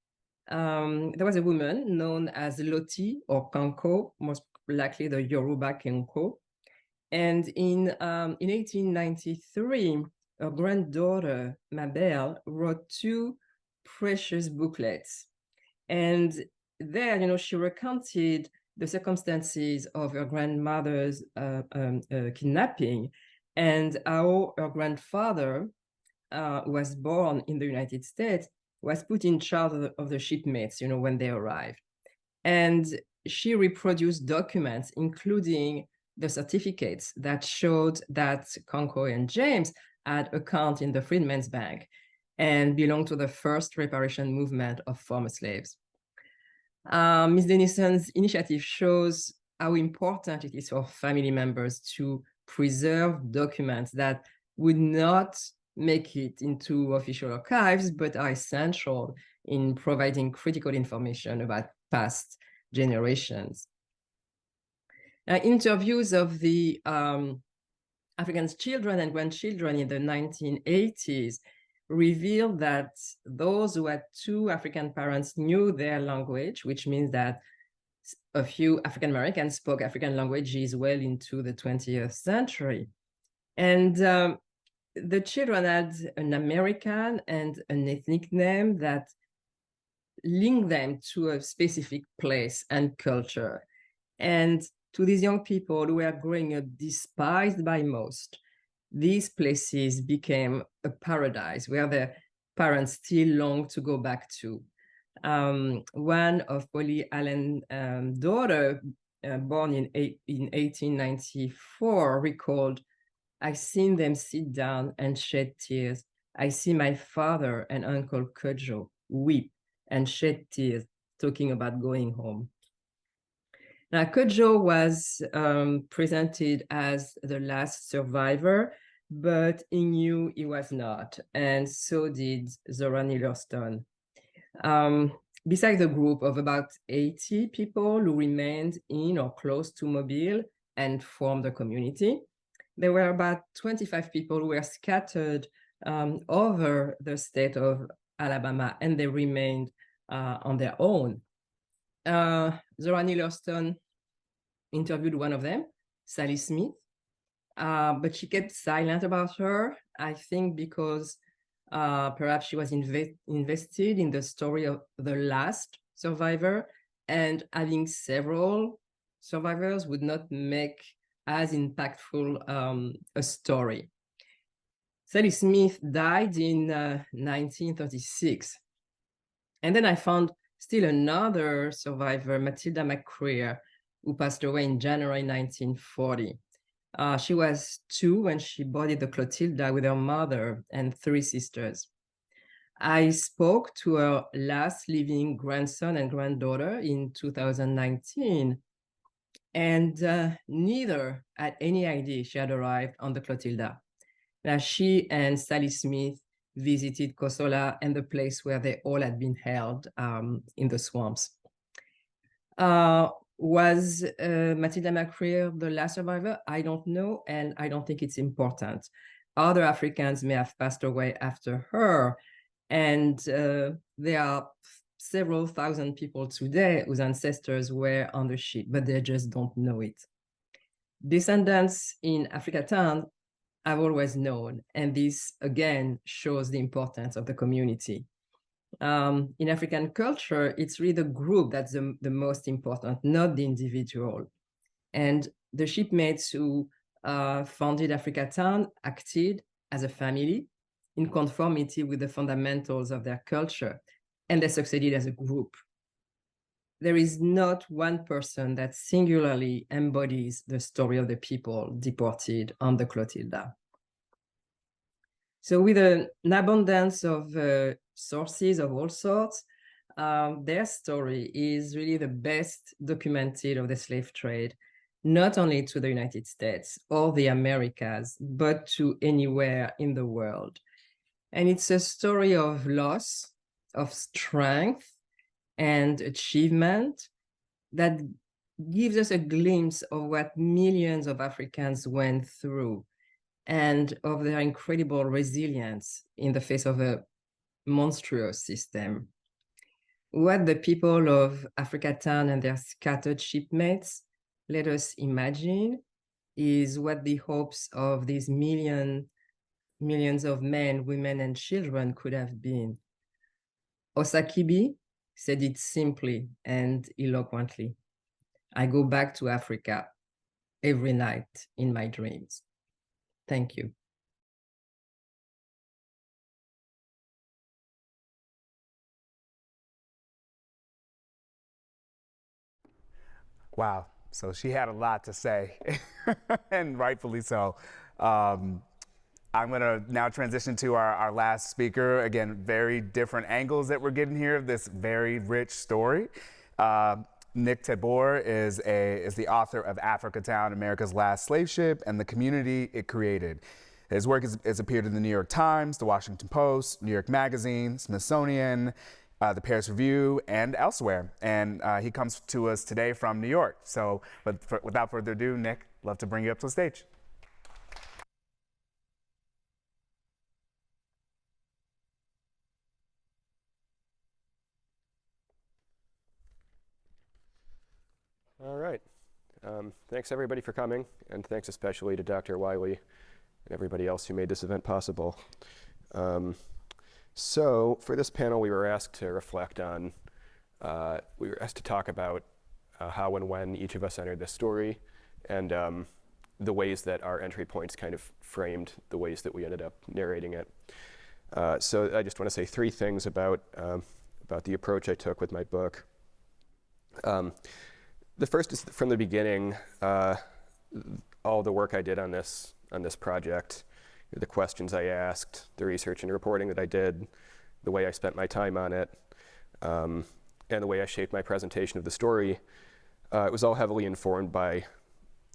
there was a woman known as Loti or Kanko, most likely the Yoruba Kenko. And in 1893, her granddaughter, Mabel, wrote 2 precious booklets. And there, she recounted the circumstances of her grandmother's kidnapping and how her grandfather, who was born in the United States, was put in charge of the shipmates, when they arrived. And she reproduced documents, including the certificates that showed that Conco and James had account in the Freedmen's Bank and belonged to the first reparation movement of former slaves. Ms. Denison's initiative shows how important it is for family members to preserve documents that would not make it into official archives, but are essential in providing critical information about past generations. Interviews of the Africans' children and grandchildren in the 1980s revealed that those who had 2 African parents knew their language, which means that a few African Americans spoke African languages well into the 20th century. And the children had an American and an ethnic name that linked them to a specific place and culture. And to these young people who were growing up despised by most, these places became a paradise where their parents still longed to go back to. One of Polly Allen's daughter, born in 1894, recalled, "I seen them sit down and shed tears. I see my father and Uncle Kojo weep and shed tears, talking about going home." Now, Kojo was presented as the last survivor, but he knew he was not, and so did Zora Neale Hurston. Besides the group of about 80 people who remained in or close to Mobile and formed a community, there were about 25 people who were scattered over the state of Alabama, and they remained on their own. Zora Neale Hurston interviewed one of them, Sally Smith, but she kept silent about her, I think because perhaps she was invested in the story of the last survivor, and having several survivors would not make as impactful a story. Sally Smith died in 1936. And then I found still another survivor, Matilda McCreer, who passed away in January 1940. She was 2 when she boarded the Clotilda with her mother and 3 sisters. I spoke to her last living grandson and granddaughter in 2019, and neither had any idea she had arrived on the Clotilda. Now, she and Sally Smith visited Kosola and the place where they all had been held in the swamps. Was Matilda McCreer the last survivor? I don't know, and I don't think it's important. Other Africans may have passed away after her, and there are several thousand people today whose ancestors were on the ship, but they just don't know it. Descendants in Africatown have always known, and this again shows the importance of the community. In African culture, it's really the group that's the most important, not the individual. And the shipmates who founded Africatown acted as a family in conformity with the fundamentals of their culture, and they succeeded as a group. There is not one person that singularly embodies the story of the people deported on the Clotilda. So with an abundance of sources of all sorts, their story is really the best documented of the slave trade, not only to the United States or the Americas, but to anywhere in the world. And it's a story of loss, of strength, and achievement that gives us a glimpse of what millions of Africans went through and of their incredible resilience in the face of a monstrous system. What the people of Africatown and their scattered shipmates let us imagine is what the hopes of these millions of men, women, and children could have been. Osakibi said it simply and eloquently. I go back to Africa every night in my dreams. Thank you.
Wow. So she had a lot to say, and rightfully so. I'm going to now transition to our last speaker. Again, very different angles that we're getting here of this very rich story. Nick Tabor is the author of Africatown, America's Last Slave Ship, and the community it created. His work has appeared in the New York Times, the Washington Post, New York Magazine, Smithsonian, the Paris Review, and elsewhere. And he comes to us today from New York. So without further ado, Nick, love to bring you up to the stage.
All right. Thanks everybody for coming, and thanks especially to Dr. Wiley and everybody else who made this event possible. So for this panel, we were asked to reflect on, we were asked to talk about how and when each of us entered this story, and the ways that our entry points kind of framed the ways that we ended up narrating it. So I just want to say three things about the approach I took with my book. The first is from the beginning, all the work I did on this project, the questions I asked, the research and reporting that I did, the way I spent my time on it, and the way I shaped my presentation of the story, it was all heavily informed by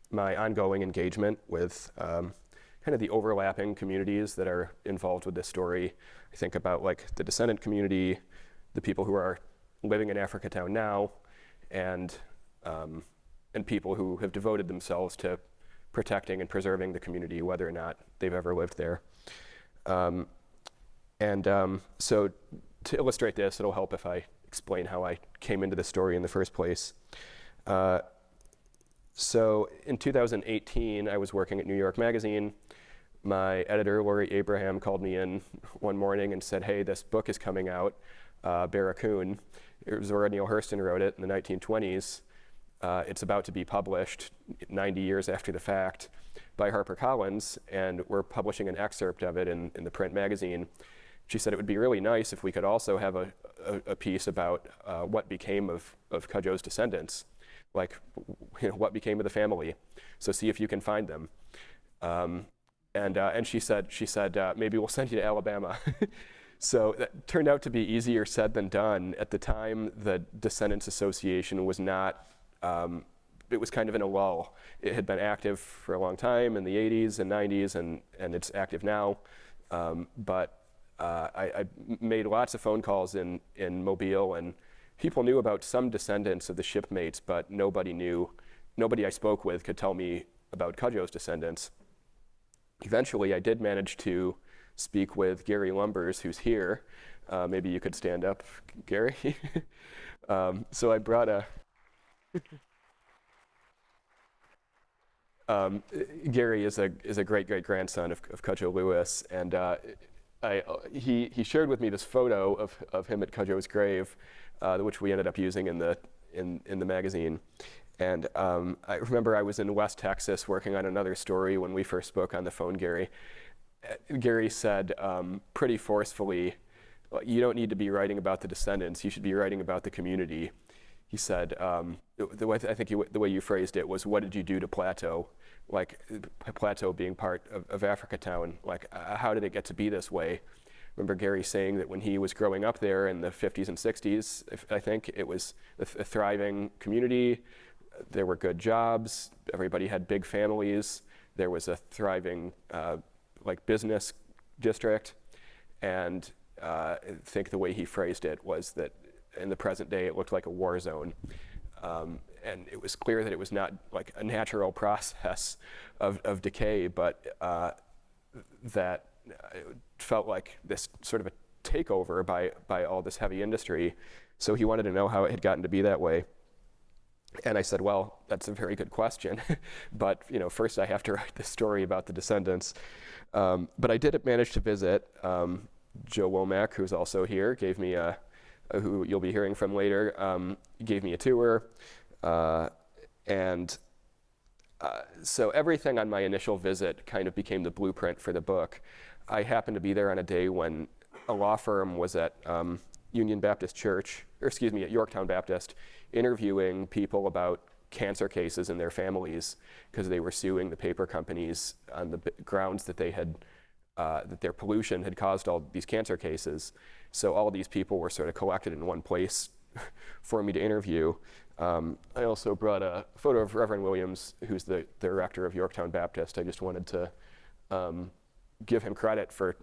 my ongoing engagement with kind of the overlapping communities that are involved with this story. I think about like the descendant community, the people who are living in Africatown now, and people who have devoted themselves to protecting and preserving the community, whether or not they've ever lived there. So to illustrate this, it'll help if I explain how I came into the story in the first place. So in 2018, I was working at New York Magazine. My editor, Lori Abraham, called me in one morning and said, hey, this book is coming out, Barracoon. It was Zora Neale Hurston wrote it in the 1920s. It's about to be published 90 years after the fact by HarperCollins, and we're publishing an excerpt of it in the print magazine. She said it would be really nice if we could also have a piece about what became of Cudjoe's descendants, like what became of the family. So see if you can find them. And she said maybe we'll send you to Alabama. So that turned out to be easier said than done. At the time, the Descendants Association was not, it was kind of in a lull. It had been active for a long time in the 80s and 90s, and it's active now. But I made lots of phone calls in Mobile, and people knew about some descendants of the shipmates, but nobody I spoke with could tell me about Cudjoe's descendants. Eventually, I did manage to speak with Gary Lumbers, who's here, Maybe you could stand up, Gary. So I brought a... Gary is a great grandson of Cudjoe Lewis, and he shared with me this photo of him at Cudjoe's grave, which we ended up using in the magazine. And I remember I was in West Texas working on another story when we first spoke on the phone, Gary. Gary said pretty forcefully, "You don't need to be writing about the descendants. You should be writing about the community." He said, the way you phrased it was, "What did you do to Plateau?" Like Plateau being part of Africatown. Like, how did it get to be this way? I remember Gary saying that when he was growing up there in the 50s and 60s, I think it was a thriving community. There were good jobs. Everybody had big families. There was a thriving business district. And I think the way he phrased it was that in the present day, it looked like a war zone. And it was clear that it was not like a natural process of decay, but that it felt like this sort of a takeover by all this heavy industry. So he wanted to know how it had gotten to be that way. And I said, well, that's a very good question. But first I have to write this story about the descendants. But I did manage to visit. Joe Womack, who's also here, gave me who you'll be hearing from later, gave me a tour. So everything on my initial visit kind of became the blueprint for the book. I happened to be there on a day when a law firm was at Union Baptist Church, at Yorktown Baptist, interviewing people about cancer cases and their families because they were suing the paper companies on the grounds that they had that their pollution had caused all these cancer cases. So all these people were sort of collected in one place for me to interview. I also brought a photo of Reverend Williams, who's the rector of Yorktown Baptist. I just wanted to give him credit for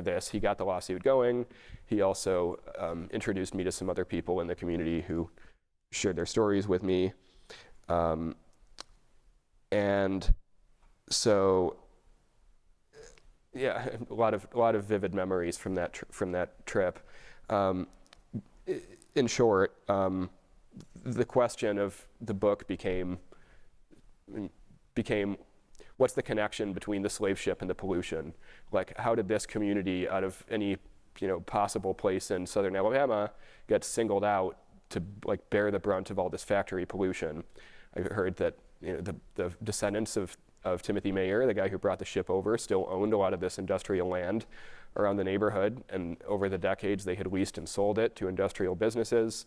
this. He got the lawsuit going. He also introduced me to some other people in the community who shared their stories with me. And so, yeah, a lot of vivid memories from that trip. In short, the question of the book became what's the connection between the slave ship and the pollution? Like, how did this community, out of any possible place in southern Alabama, get singled out to bear the brunt of all this factory pollution? I heard that the descendants of Timothy Mayer, the guy who brought the ship over, still owned a lot of this industrial land around the neighborhood, and over the decades they had leased and sold it to industrial businesses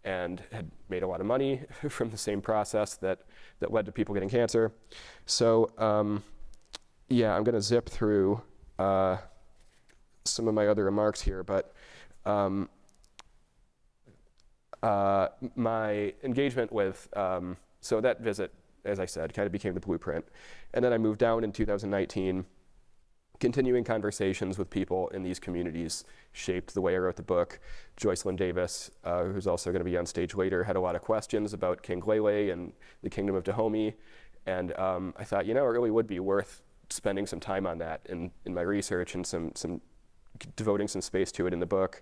and had made a lot of money from the same process that led to people getting cancer. So yeah, I'm going to zip through some of my other remarks here, but my engagement with, so that visit, as I said, kind of became the blueprint. And then I moved down in 2019. Continuing conversations with people in these communities shaped the way I wrote the book. Joycelyn Davis, who's also going to be on stage later, had a lot of questions about King Lele and the Kingdom of Dahomey. And I thought, it really would be worth spending some time on that in my research and some devoting some space to it in the book.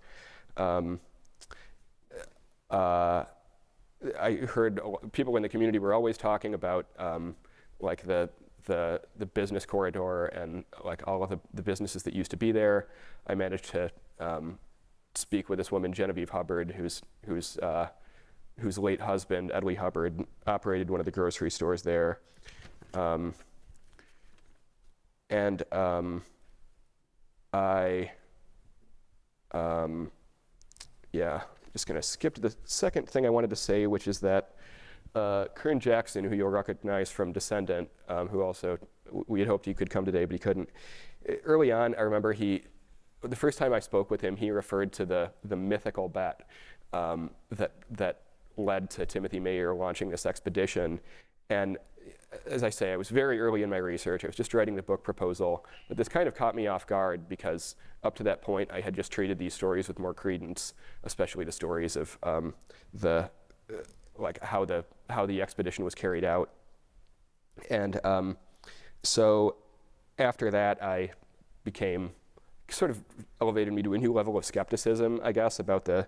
I heard people in the community were always talking about the business corridor and all of the businesses that used to be there. I managed to speak with this woman, Genevieve Hubbard, whose late husband, Eaddy Hubbard, operated one of the grocery stores there. Just going to skip to the second thing I wanted to say, which is that Kern Jackson, who you'll recognize from Descendant, who also we had hoped he could come today, but he couldn't. Early on, I remember the first time I spoke with him, he referred to the mythical bet that led to Timothy Mayer launching this expedition. And as I say, I was very early in my research. I was just writing the book proposal, but this kind of caught me off guard because up to that point, I had just treated these stories with more credence, especially the stories of how the expedition was carried out. And so after that, I became sort of elevated me to a new level of skepticism, I guess, about the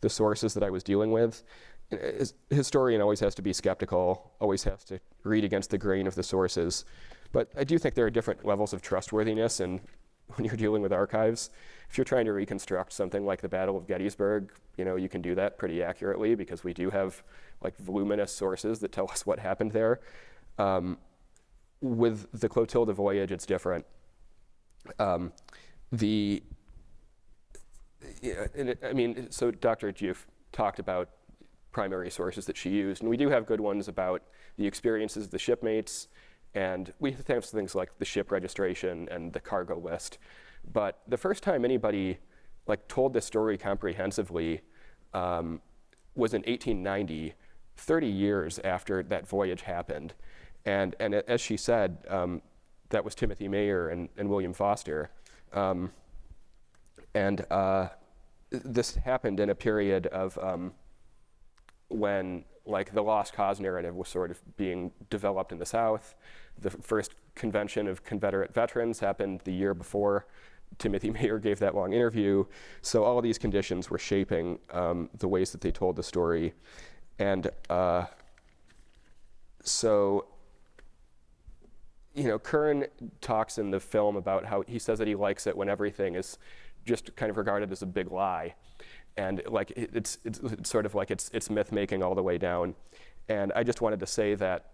sources that I was dealing with. A historian always has to be skeptical, always has to read against the grain of the sources. But I do think there are different levels of trustworthiness, and when you're dealing with archives, if you're trying to reconstruct something like the Battle of Gettysburg, you can do that pretty accurately because we do have like voluminous sources that tell us what happened there. With the Clotilda voyage, it's different. So Dr. Diouf talked about primary sources that she used, and we do have good ones about the experiences of the shipmates, and we have things like the ship registration and the cargo list. But the first time anybody told this story comprehensively was in 1890, 30 years after that voyage happened. And as she said, that was Timothy Mayer and William Foster. This happened in a period of when the lost cause narrative was sort of being developed in the South. The first convention of Confederate veterans happened the year before Timothy Mayer gave that long interview. So all of these conditions were shaping the ways that they told the story. And Kern talks in the film about how he says that he likes it when everything is just kind of regarded as a big lie. And it's sort of like it's myth making all the way down. And I just wanted to say that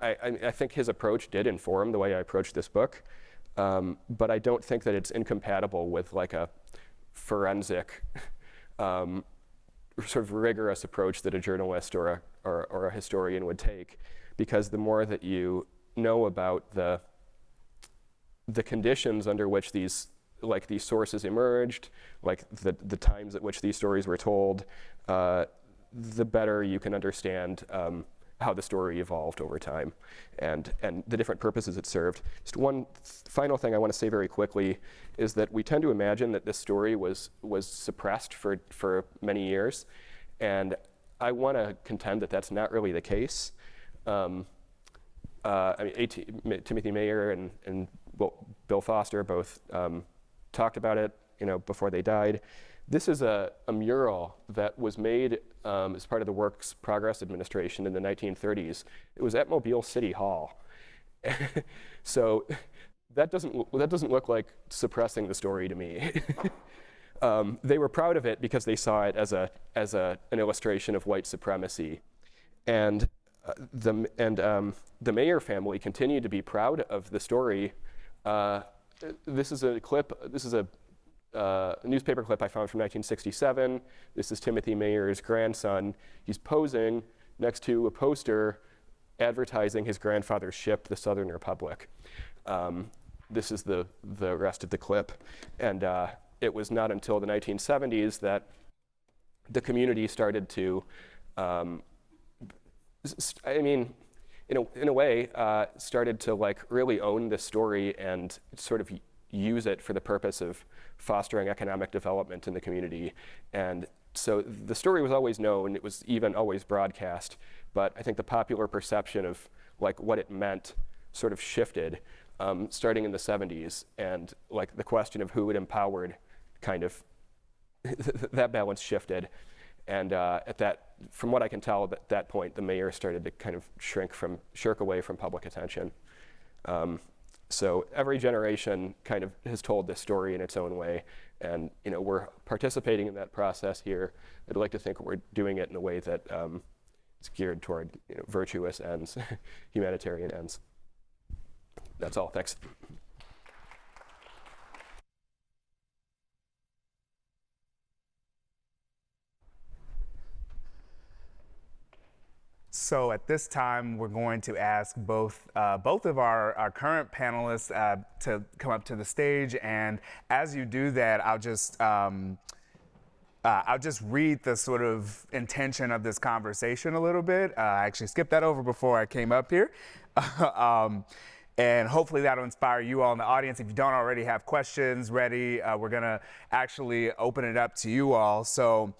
I think his approach did inform the way I approached this book, but I don't think that it's incompatible with a forensic, sort of rigorous approach that a journalist or a historian would take, because the more that you know about the conditions under which these sources emerged, the times at which these stories were told, the better you can understand how the story evolved over time and the different purposes it served. Just one final thing I want to say very quickly is that we tend to imagine that this story was suppressed for many years, and I want to contend that that's not really the case. Timothy Mayer and Bill Foster both talked about it, before they died. This is a mural that was made as part of the Works Progress Administration in the 1930s. It was at Mobile City Hall. So that doesn't look like suppressing the story to me. They were proud of it because they saw it as an illustration of white supremacy, and the Mayer family continued to be proud of the story. This is a clip. This is a newspaper clip I found from 1967. This is Timothy Mayer's grandson. He's posing next to a poster advertising his grandfather's ship, the Southern Republic. This is the rest of the clip. And it was not until the 1970s that the community started to, in a way, started to really own this story and sort of use it for the purpose of fostering economic development in the community. And so the story was always known, it was even always broadcast, but I think the popular perception of what it meant sort of shifted starting in the 70s, and the question of who it empowered kind of, that balance shifted. And from what I can tell, at that point, the Mayer started to kind of shirk away from public attention. So every generation kind of has told this story in its own way, and we're participating in that process here. I'd like to think we're doing it in a way that is geared toward virtuous ends, humanitarian ends. That's all. Thanks.
So at this time, we're going to ask both of our current panelists to come up to the stage. And as you do that, I'll just read the sort of intention of this conversation a little bit. I actually skipped that over before I came up here. And hopefully that'll inspire you all in the audience. If you don't already have questions ready, we're going to actually open it up to you all. So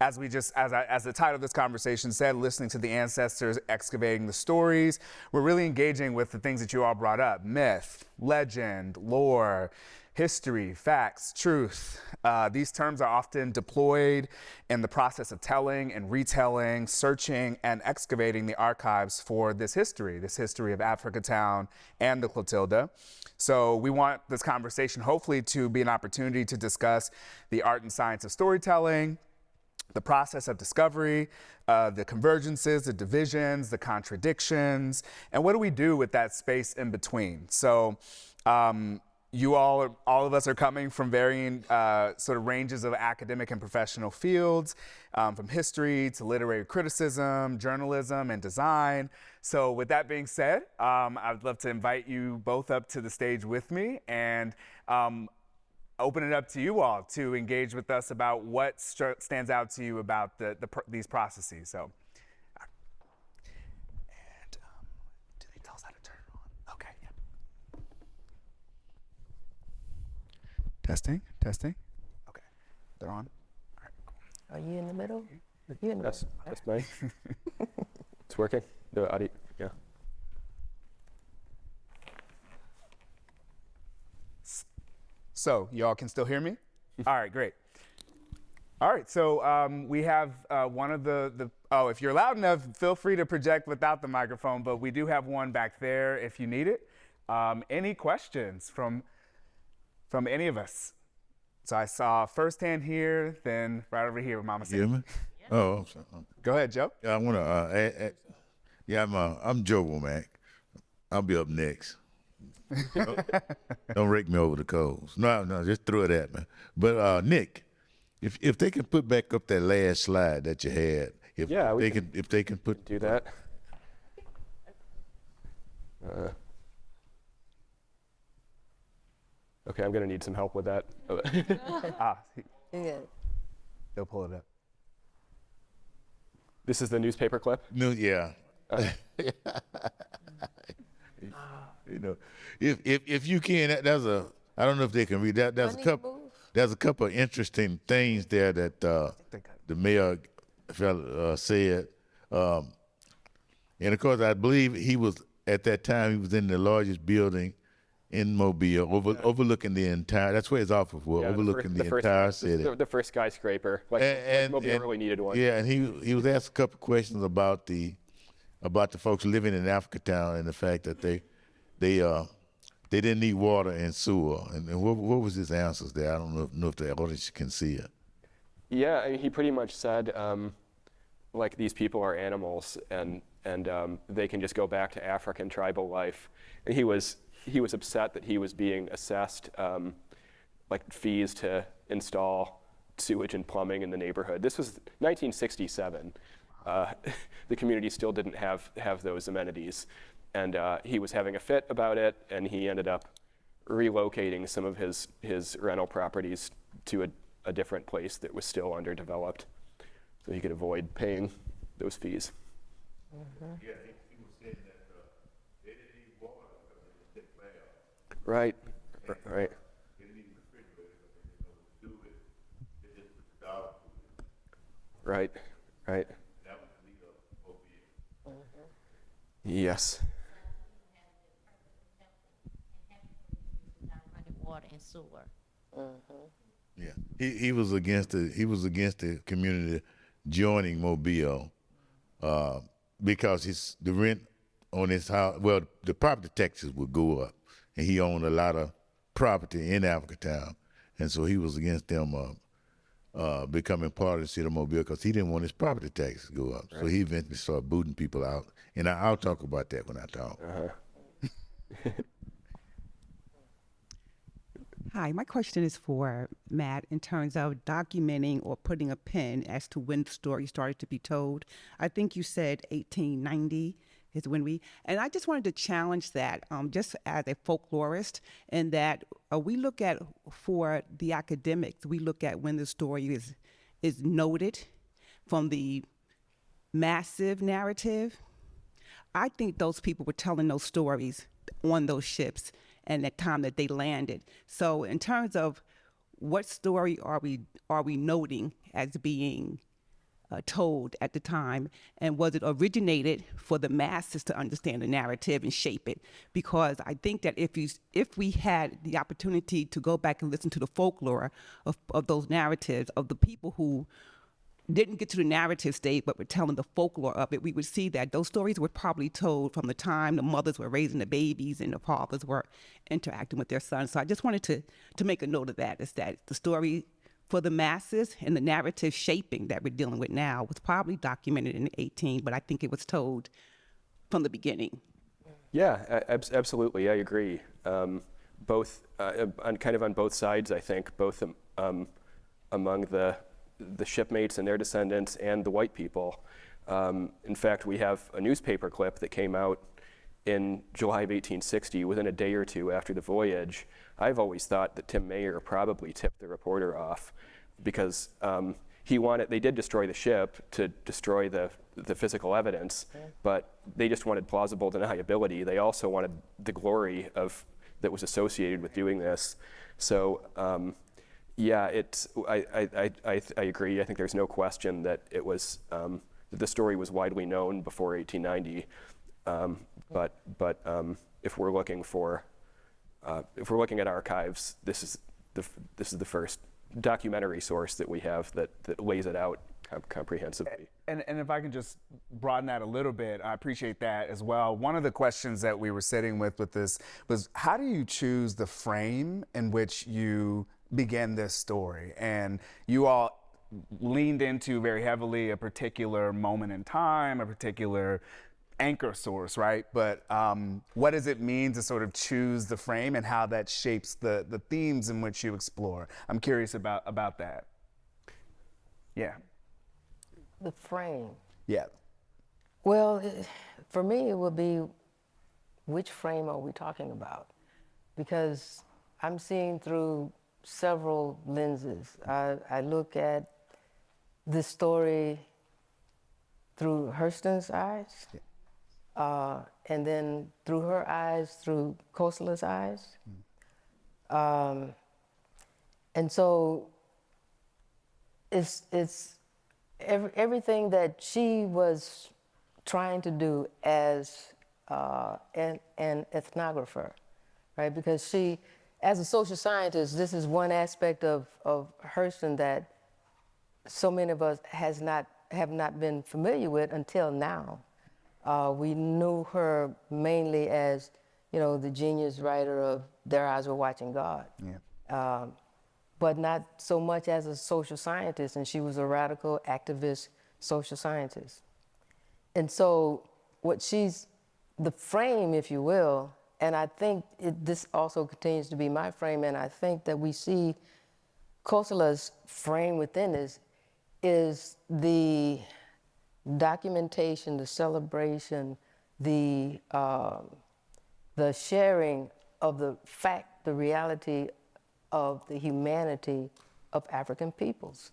as the title of this conversation said, listening to the ancestors, excavating the stories, we're really engaging with the things that you all brought up: myth, legend, lore, history, facts, truth. These terms are often deployed in the process of telling and retelling, searching and excavating the archives for this history of Africatown and the Clotilda. So we want this conversation hopefully to be an opportunity to discuss the art and science of storytelling, the process of discovery, the convergences, the divisions, the contradictions, and what do we do with that space in between? So all of us are coming from varying sort of ranges of academic and professional fields, from history to literary criticism, journalism, and design. So with that being said, I'd love to invite you both up to the stage with me and open it up to you all to engage with us about what stands out to you about these processes. So, and do they tell us how to turn it on? Okay, yeah. Testing. Okay, they're on. All right, cool.
Are you in the middle? You in the
Yes,
middle?
that's mine. It's working. The audio, yeah.
So y'all can still hear me? All right, great. All right, so we have one of if you're loud enough, feel free to project without the microphone, but we do have one back there if you need it. Any questions from any of us? So I saw first hand here, then right over here with Mama
You hear
Sam.
me? Oh, I'm sorry.
Go ahead, Joe.
Yeah, I want to I'm Joe Womack. I'll be up next. Don't rake me over the coals. No, just throw it at me. But Nick, if they can put back up that last slide that you had, if they can put
Do that. Okay, I'm gonna need some help with that.
Yeah.
They'll pull it up.
This is the newspaper clip?
No, yeah. You know, if you can, I don't know if they can read that. There's a couple of interesting things there that the mayor said, and of course I believe he was at that time he was in the largest building in Mobile, overlooking the entire. That's where his office was, overlooking the entire city.
The first skyscraper, like Mobile really needed one.
Yeah, and he was asked a couple of questions about the folks living in Africatown and the fact that they didn't need water and sewer. And what was his answers there? I don't know if the audience can see it.
Yeah, I mean, he pretty much said, like, these people are animals and they can just go back to African tribal life. And he was upset that he was being assessed like fees to install sewage and plumbing in the neighborhood. This was 1967. The community still didn't have those amenities. And he was having a fit about it, and he ended up relocating some of his rental properties to a different place that was still underdeveloped, so he could avoid paying those fees.
Yeah, he was saying that they didn't need water because they didn't take baths.
Right.
They didn't need refrigerators because they didn't know what to do with it. They just put the dog food in.
Right.
That was the lead up over here.
Yes.
Water and sewer.
Yeah, he was against the community joining Mobile because the rent on his house. Well, the property taxes would go up, and he owned a lot of property in Africatown, and so he was against them becoming part of the city of Mobile because he didn't want his property taxes to go up. Right. So he eventually started booting people out, and I'll talk about that when I talk.
Hi, my question is for Matt in terms of documenting or putting a pin as to when the story started to be told. I think you said 1890 is when and I just wanted to challenge that just as a folklorist, in that we look at, for the academics, we look at when the story is noted from the massive narrative. I think those people were telling those stories on those ships and the time that they landed. So in terms of what story are we noting as being told at the time, and was it originated for the masses to understand the narrative and shape it? Because I think that if we had the opportunity to go back and listen to the folklore of those narratives of the people who didn't get to the narrative stage but were telling the folklore of it, we would see that those stories were probably told from the time the mothers were raising the babies and the fathers were interacting with their sons. So I just wanted to make a note of that, is that the story for the masses and the narrative shaping that we're dealing with now was probably documented in 18, but I think it was told from the beginning.
Yeah, absolutely, I agree. Both, on both sides, I think, both among the shipmates and their descendants and the white people. In fact, we have a newspaper clip that came out in July of 1860, within a day or two after the voyage. I've always thought that Tim Mayer probably tipped the reporter off, because they did destroy the ship to destroy the physical evidence, but they just wanted plausible deniability. They also wanted the glory that was associated with doing this. So yeah, I agree. I think there's no question that it was that the story was widely known before 1890. But if we're looking at archives, this is the first documentary source that we have that lays it out comprehensively.
And if I can just broaden that a little bit, I appreciate that as well. One of the questions that we were sitting with this was, how do you choose the frame in which you begin this story? And you all leaned into very heavily a particular moment in time, a particular anchor source, right? But what does it mean to sort of choose the frame and how that shapes the themes in which you explore? I'm curious about that. Yeah.
The frame.
Yeah.
Well, for me, it would be, which frame are we talking about? Because I'm seeing through several lenses. I look at this story through Hurston's eyes, and then through her eyes, through Clotilda's eyes. And so it's everything that she was trying to do as an ethnographer, right? Because she, as a social scientist, this is one aspect of Hurston that so many of us have not been familiar with until now. We knew her mainly as, the genius writer of Their Eyes Were Watching God. Yeah. But not so much as a social scientist, and she was a radical activist social scientist. And so the frame, if you will, and I think this also continues to be my frame, and I think that we see Clotilda's frame within this is the documentation, the celebration, the sharing of the fact, the reality of the humanity of African peoples.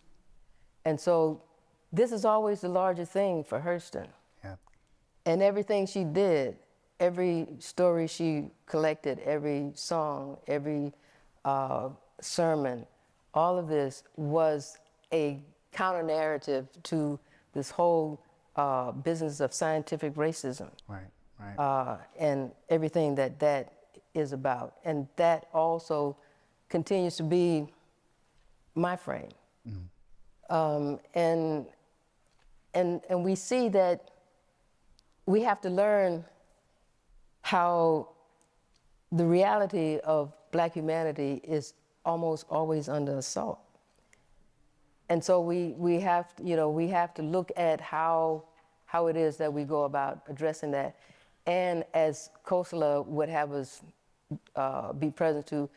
And so this is always the larger thing for Hurston. Yeah. And everything she did, every story she collected, every song, every sermon, all of this was a counter-narrative to this whole business of scientific racism. Right. And everything that is about. And that also continues to be my frame. Mm. And we see that we have to learn how the reality of Black humanity is almost always under assault. And so we have to look at how it is that we go about addressing that. And as Clotilda would have us be present to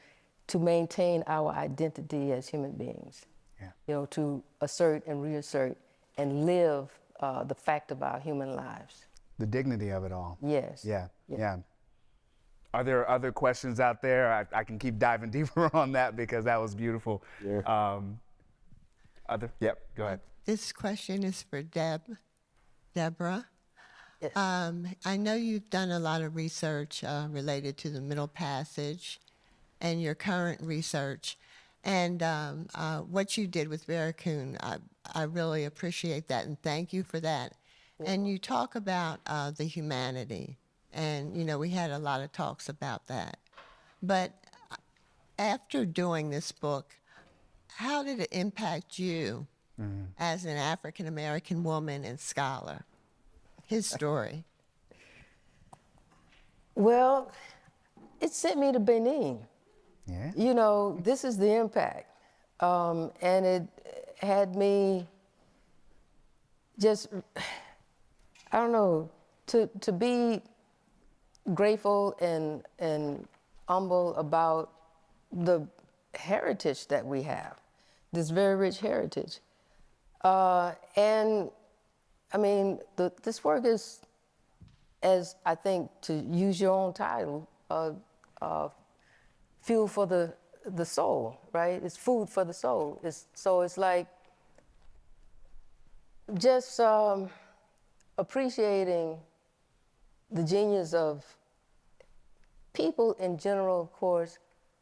maintain our identity as human beings. Yeah. To assert and reassert and live the fact of our human lives.
The dignity of it all.
Yes.
Yeah. Are there other questions out there? I can keep diving deeper on that because that was beautiful. Yeah. Yep, go ahead.
This question is for Deborah.
Yes.
I know you've done a lot of research related to the Middle Passage and your current research. And what you did with Veracruz, I really appreciate that, and thank you for that. And you talk about the humanity, and we had a lot of talks about that. But after doing this book, how did it impact you as an African American woman and scholar? His story.
Well, it sent me to Benin.
Yeah.
This is the impact. And it had me just, I don't know, to be grateful and humble about the heritage that we have, this very rich heritage. And I mean, this work is, as I think, to use your own title, fuel for the soul, right? It's food for the soul. So it's like just appreciating the genius of people in general, of course,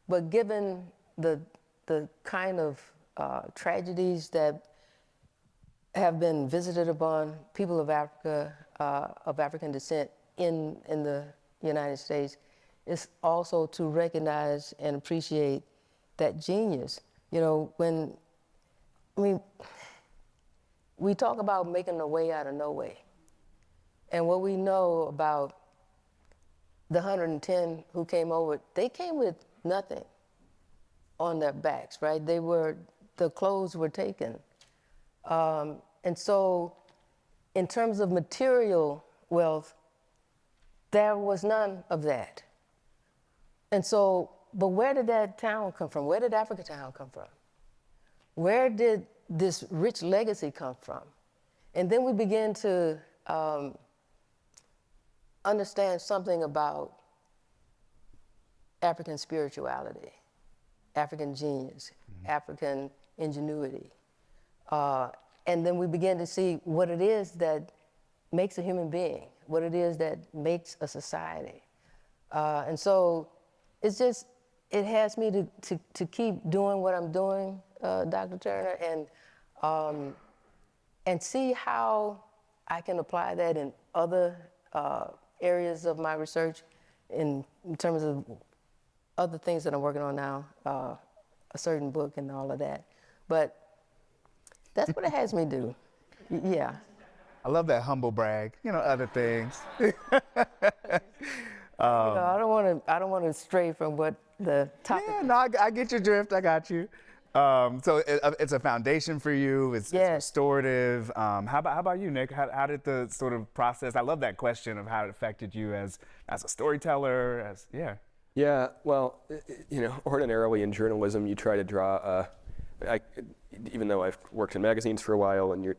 but given the kind of tragedies that have been visited upon people of Africa, of African descent in the United States, is also to recognize and appreciate that genius. When we talk about making a way out of no way, and what we know about the 110 who came over, they came with nothing on their backs, right? The clothes were taken. And so in terms of material wealth, there was none of that. And so, but where did that town come from? Where did Africatown come from? Where did this rich legacy come from? And then we begin to understand something about African spirituality, African genius, African ingenuity. And then we begin to see what it is that makes a human being, what it is that makes a society. And so it's just, it has me to keep doing what I'm doing, Dr. Turner, and see how I can apply that in other areas of my research in terms of other things that I'm working on now, a certain book and all of that. But that's what it has me do. Yeah.
I love that humble brag, other things.
I don't want to stray from what the topic.
Yeah, no, I get your drift. I got you. So it's a foundation for you. It's restorative. How about you, Nick? How did the sort of process? I love that question of how it affected you as a storyteller.
Yeah. Well, ordinarily in journalism, you try to draw. Even though I've worked in magazines for a while, and you're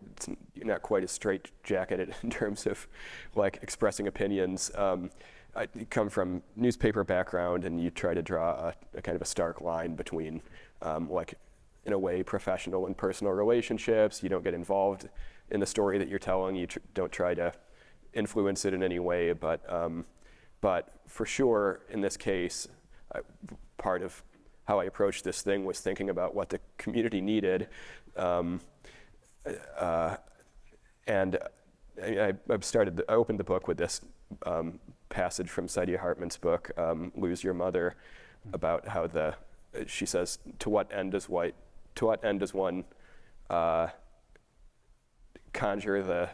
not quite as straitjacketed in terms of like expressing opinions. I come from newspaper background, and you try to draw a kind of a stark line between, like, in a way, professional and personal relationships. You don't get involved in the story that you're telling. You don't try to influence it in any way. But for sure, in this case, part of how I approached this thing was thinking about what the community needed. And I opened the book with this passage from Saidiya Hartman's book, Lose Your Mother, about how she says, to what end does one conjure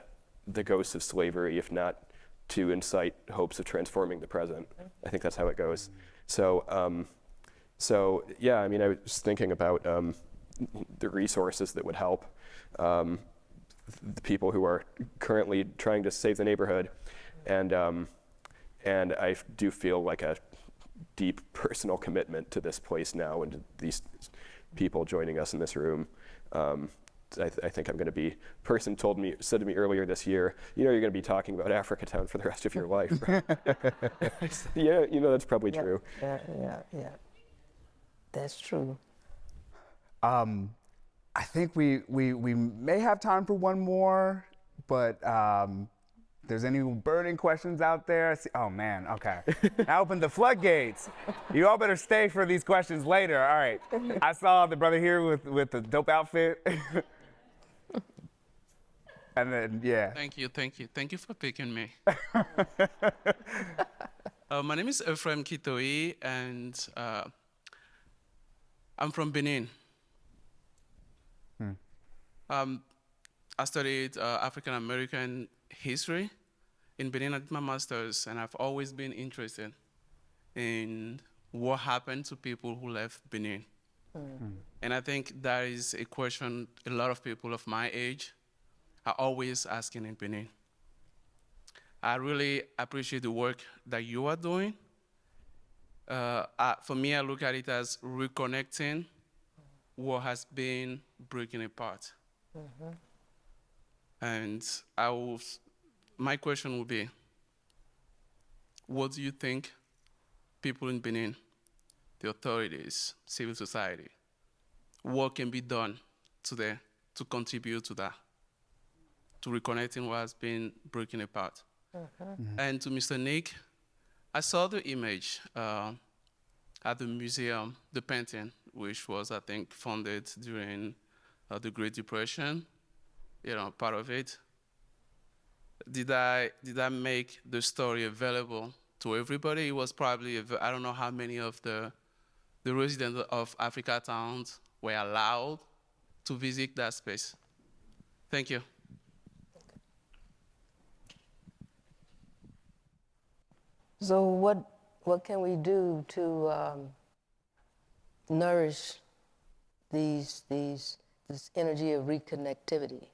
the ghosts of slavery, if not to incite hopes of transforming the present? I think that's how it goes. So yeah, I was thinking about the resources that would help the people who are currently trying to save the neighborhood, and I do feel like a deep personal commitment to this place now and to these people joining us in this room. I think I'm going to be. A person said to me earlier this year, you're going to be talking about Africatown for the rest of your life. Yeah, that's probably true.
Yeah. That's true.
I think we may have time for one more, but there's any burning questions out there. Oh man, okay. I opened the floodgates. You all better stay for these questions later. All right. I saw the brother here with the dope outfit. And then, yeah.
Thank you for picking me. My name is Ephraim Kitoi, and I'm from Benin. I studied African American history in Benin. I did my master's, and I've always been interested in what happened to people who left Benin. And I think that is a question a lot of people of my age are always asking in Benin. I really appreciate the work that you are doing. For me, I look at it as reconnecting what has been breaking apart. And my question would be, what do you think people in Benin, the authorities, civil society, what can be done today to contribute to that, to reconnecting what has been breaking apart? And to Mr. Nick, I saw the image at the museum, the painting, which was, I think, funded during the Great Depression, part of it. Did I make the story available to everybody? It was probably, I don't know how many of the residents of Africatown were allowed to visit that space. Thank you.
So what can we do to nourish this energy of reconnectivity?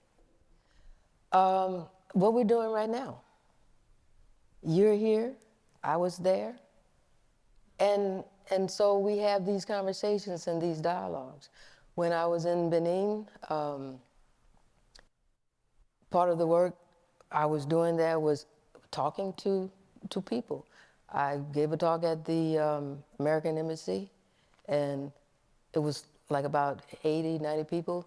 What we're doing right now. You're here, I was there, and so we have these conversations and these dialogues. When I was in Benin, part of the work I was doing there was talking to people. I gave a talk at the American Embassy, and it was like about 80, 90 people,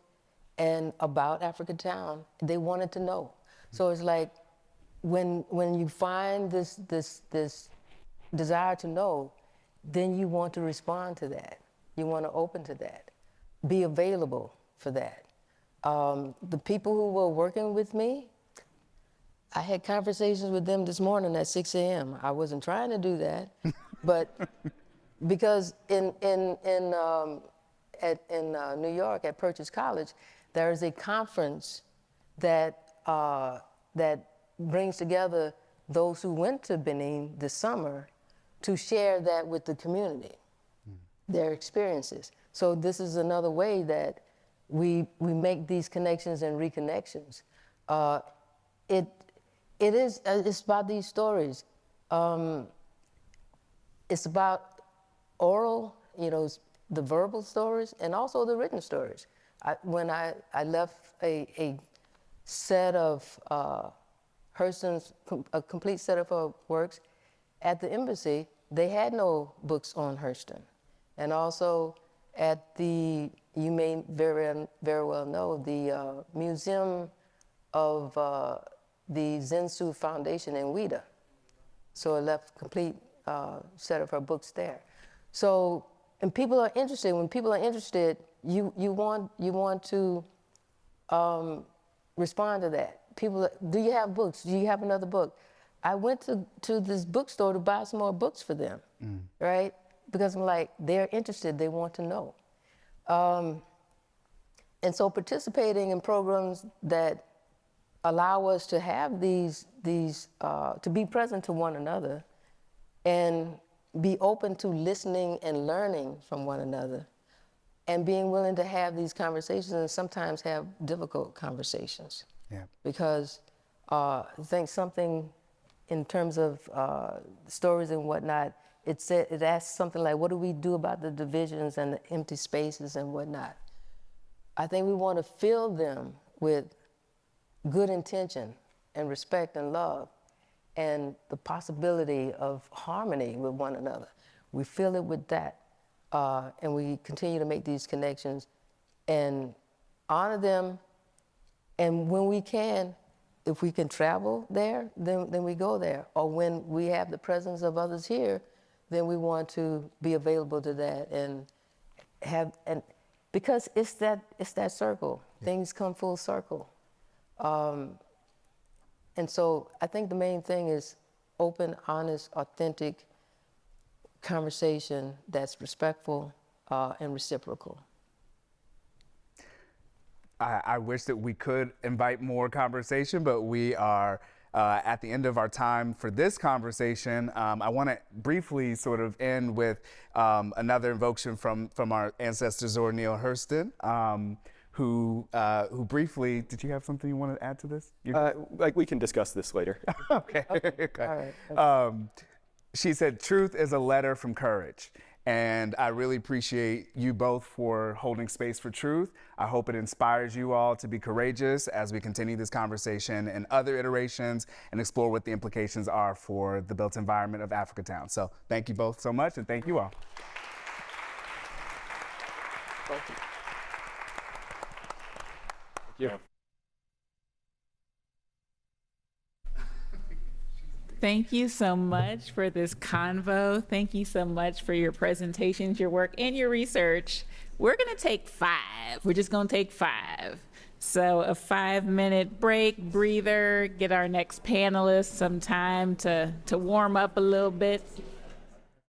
and about Africatown. They wanted to know. So it's like when you find this desire to know, then you want to respond to that. You want to open to that, be available for that. The people who were working with me, I had conversations with them this morning at 6 a.m. I wasn't trying to do that, but because in New York at Purchase College, there is a conference that brings together those who went to Benin this summer to share that with the community, their experiences. So this is another way that we make these connections and reconnections. It's about these stories. It's about oral, the verbal stories, and also the written stories. When I left a set of Hurston's, a complete set of her works at the embassy, they had no books on Hurston. And also at the, you may very well know, the Museum of the Zensu Foundation in Ouida. So I left complete set of her books there. So, and people are interested. When people are interested, you want to respond to that. People, do you have books? Do you have another book? I went to this bookstore to buy some more books for them, right? Because I'm like, they're interested, they want to know. And so participating in programs that allow us to have these to be present to one another and be open to listening and learning from one another and being willing to have these conversations and sometimes have difficult conversations.
Yeah.
Because I think something in terms of stories and whatnot, it asks something like, what do we do about the divisions and the empty spaces and whatnot? I think we want to fill them with good intention and respect and love and the possibility of harmony with one another. We fill it with that, and we continue to make these connections and honor them, and when we can, if we can travel there, then we go there. Or when we have the presence of others here, then we want to be available to that and because it's that circle. Yeah. Things come full circle. And so I think the main thing is open, honest, authentic conversation that's respectful and reciprocal.
I wish that we could invite more conversation, but we are at the end of our time for this conversation. I want to briefly sort of end with another invocation from our ancestor Zora Neale Hurston, who briefly, did you have something you want to add to this?
Like we can discuss this later.
Okay.
All right.
She said, truth is a letter from courage. And I really appreciate you both for holding space for truth. I hope it inspires you all to be courageous as we continue this conversation and other iterations and explore what the implications are for the built environment of Africatown. So thank you both so much, and thank you all.
Thank you.
Thank you.
Thank you so much for this convo. Thank you so much for your presentations, your work, and your research. We're going to take 5. We're just going to take 5. So a 5-minute break, breather, get our next panelist some time to warm up a little bit.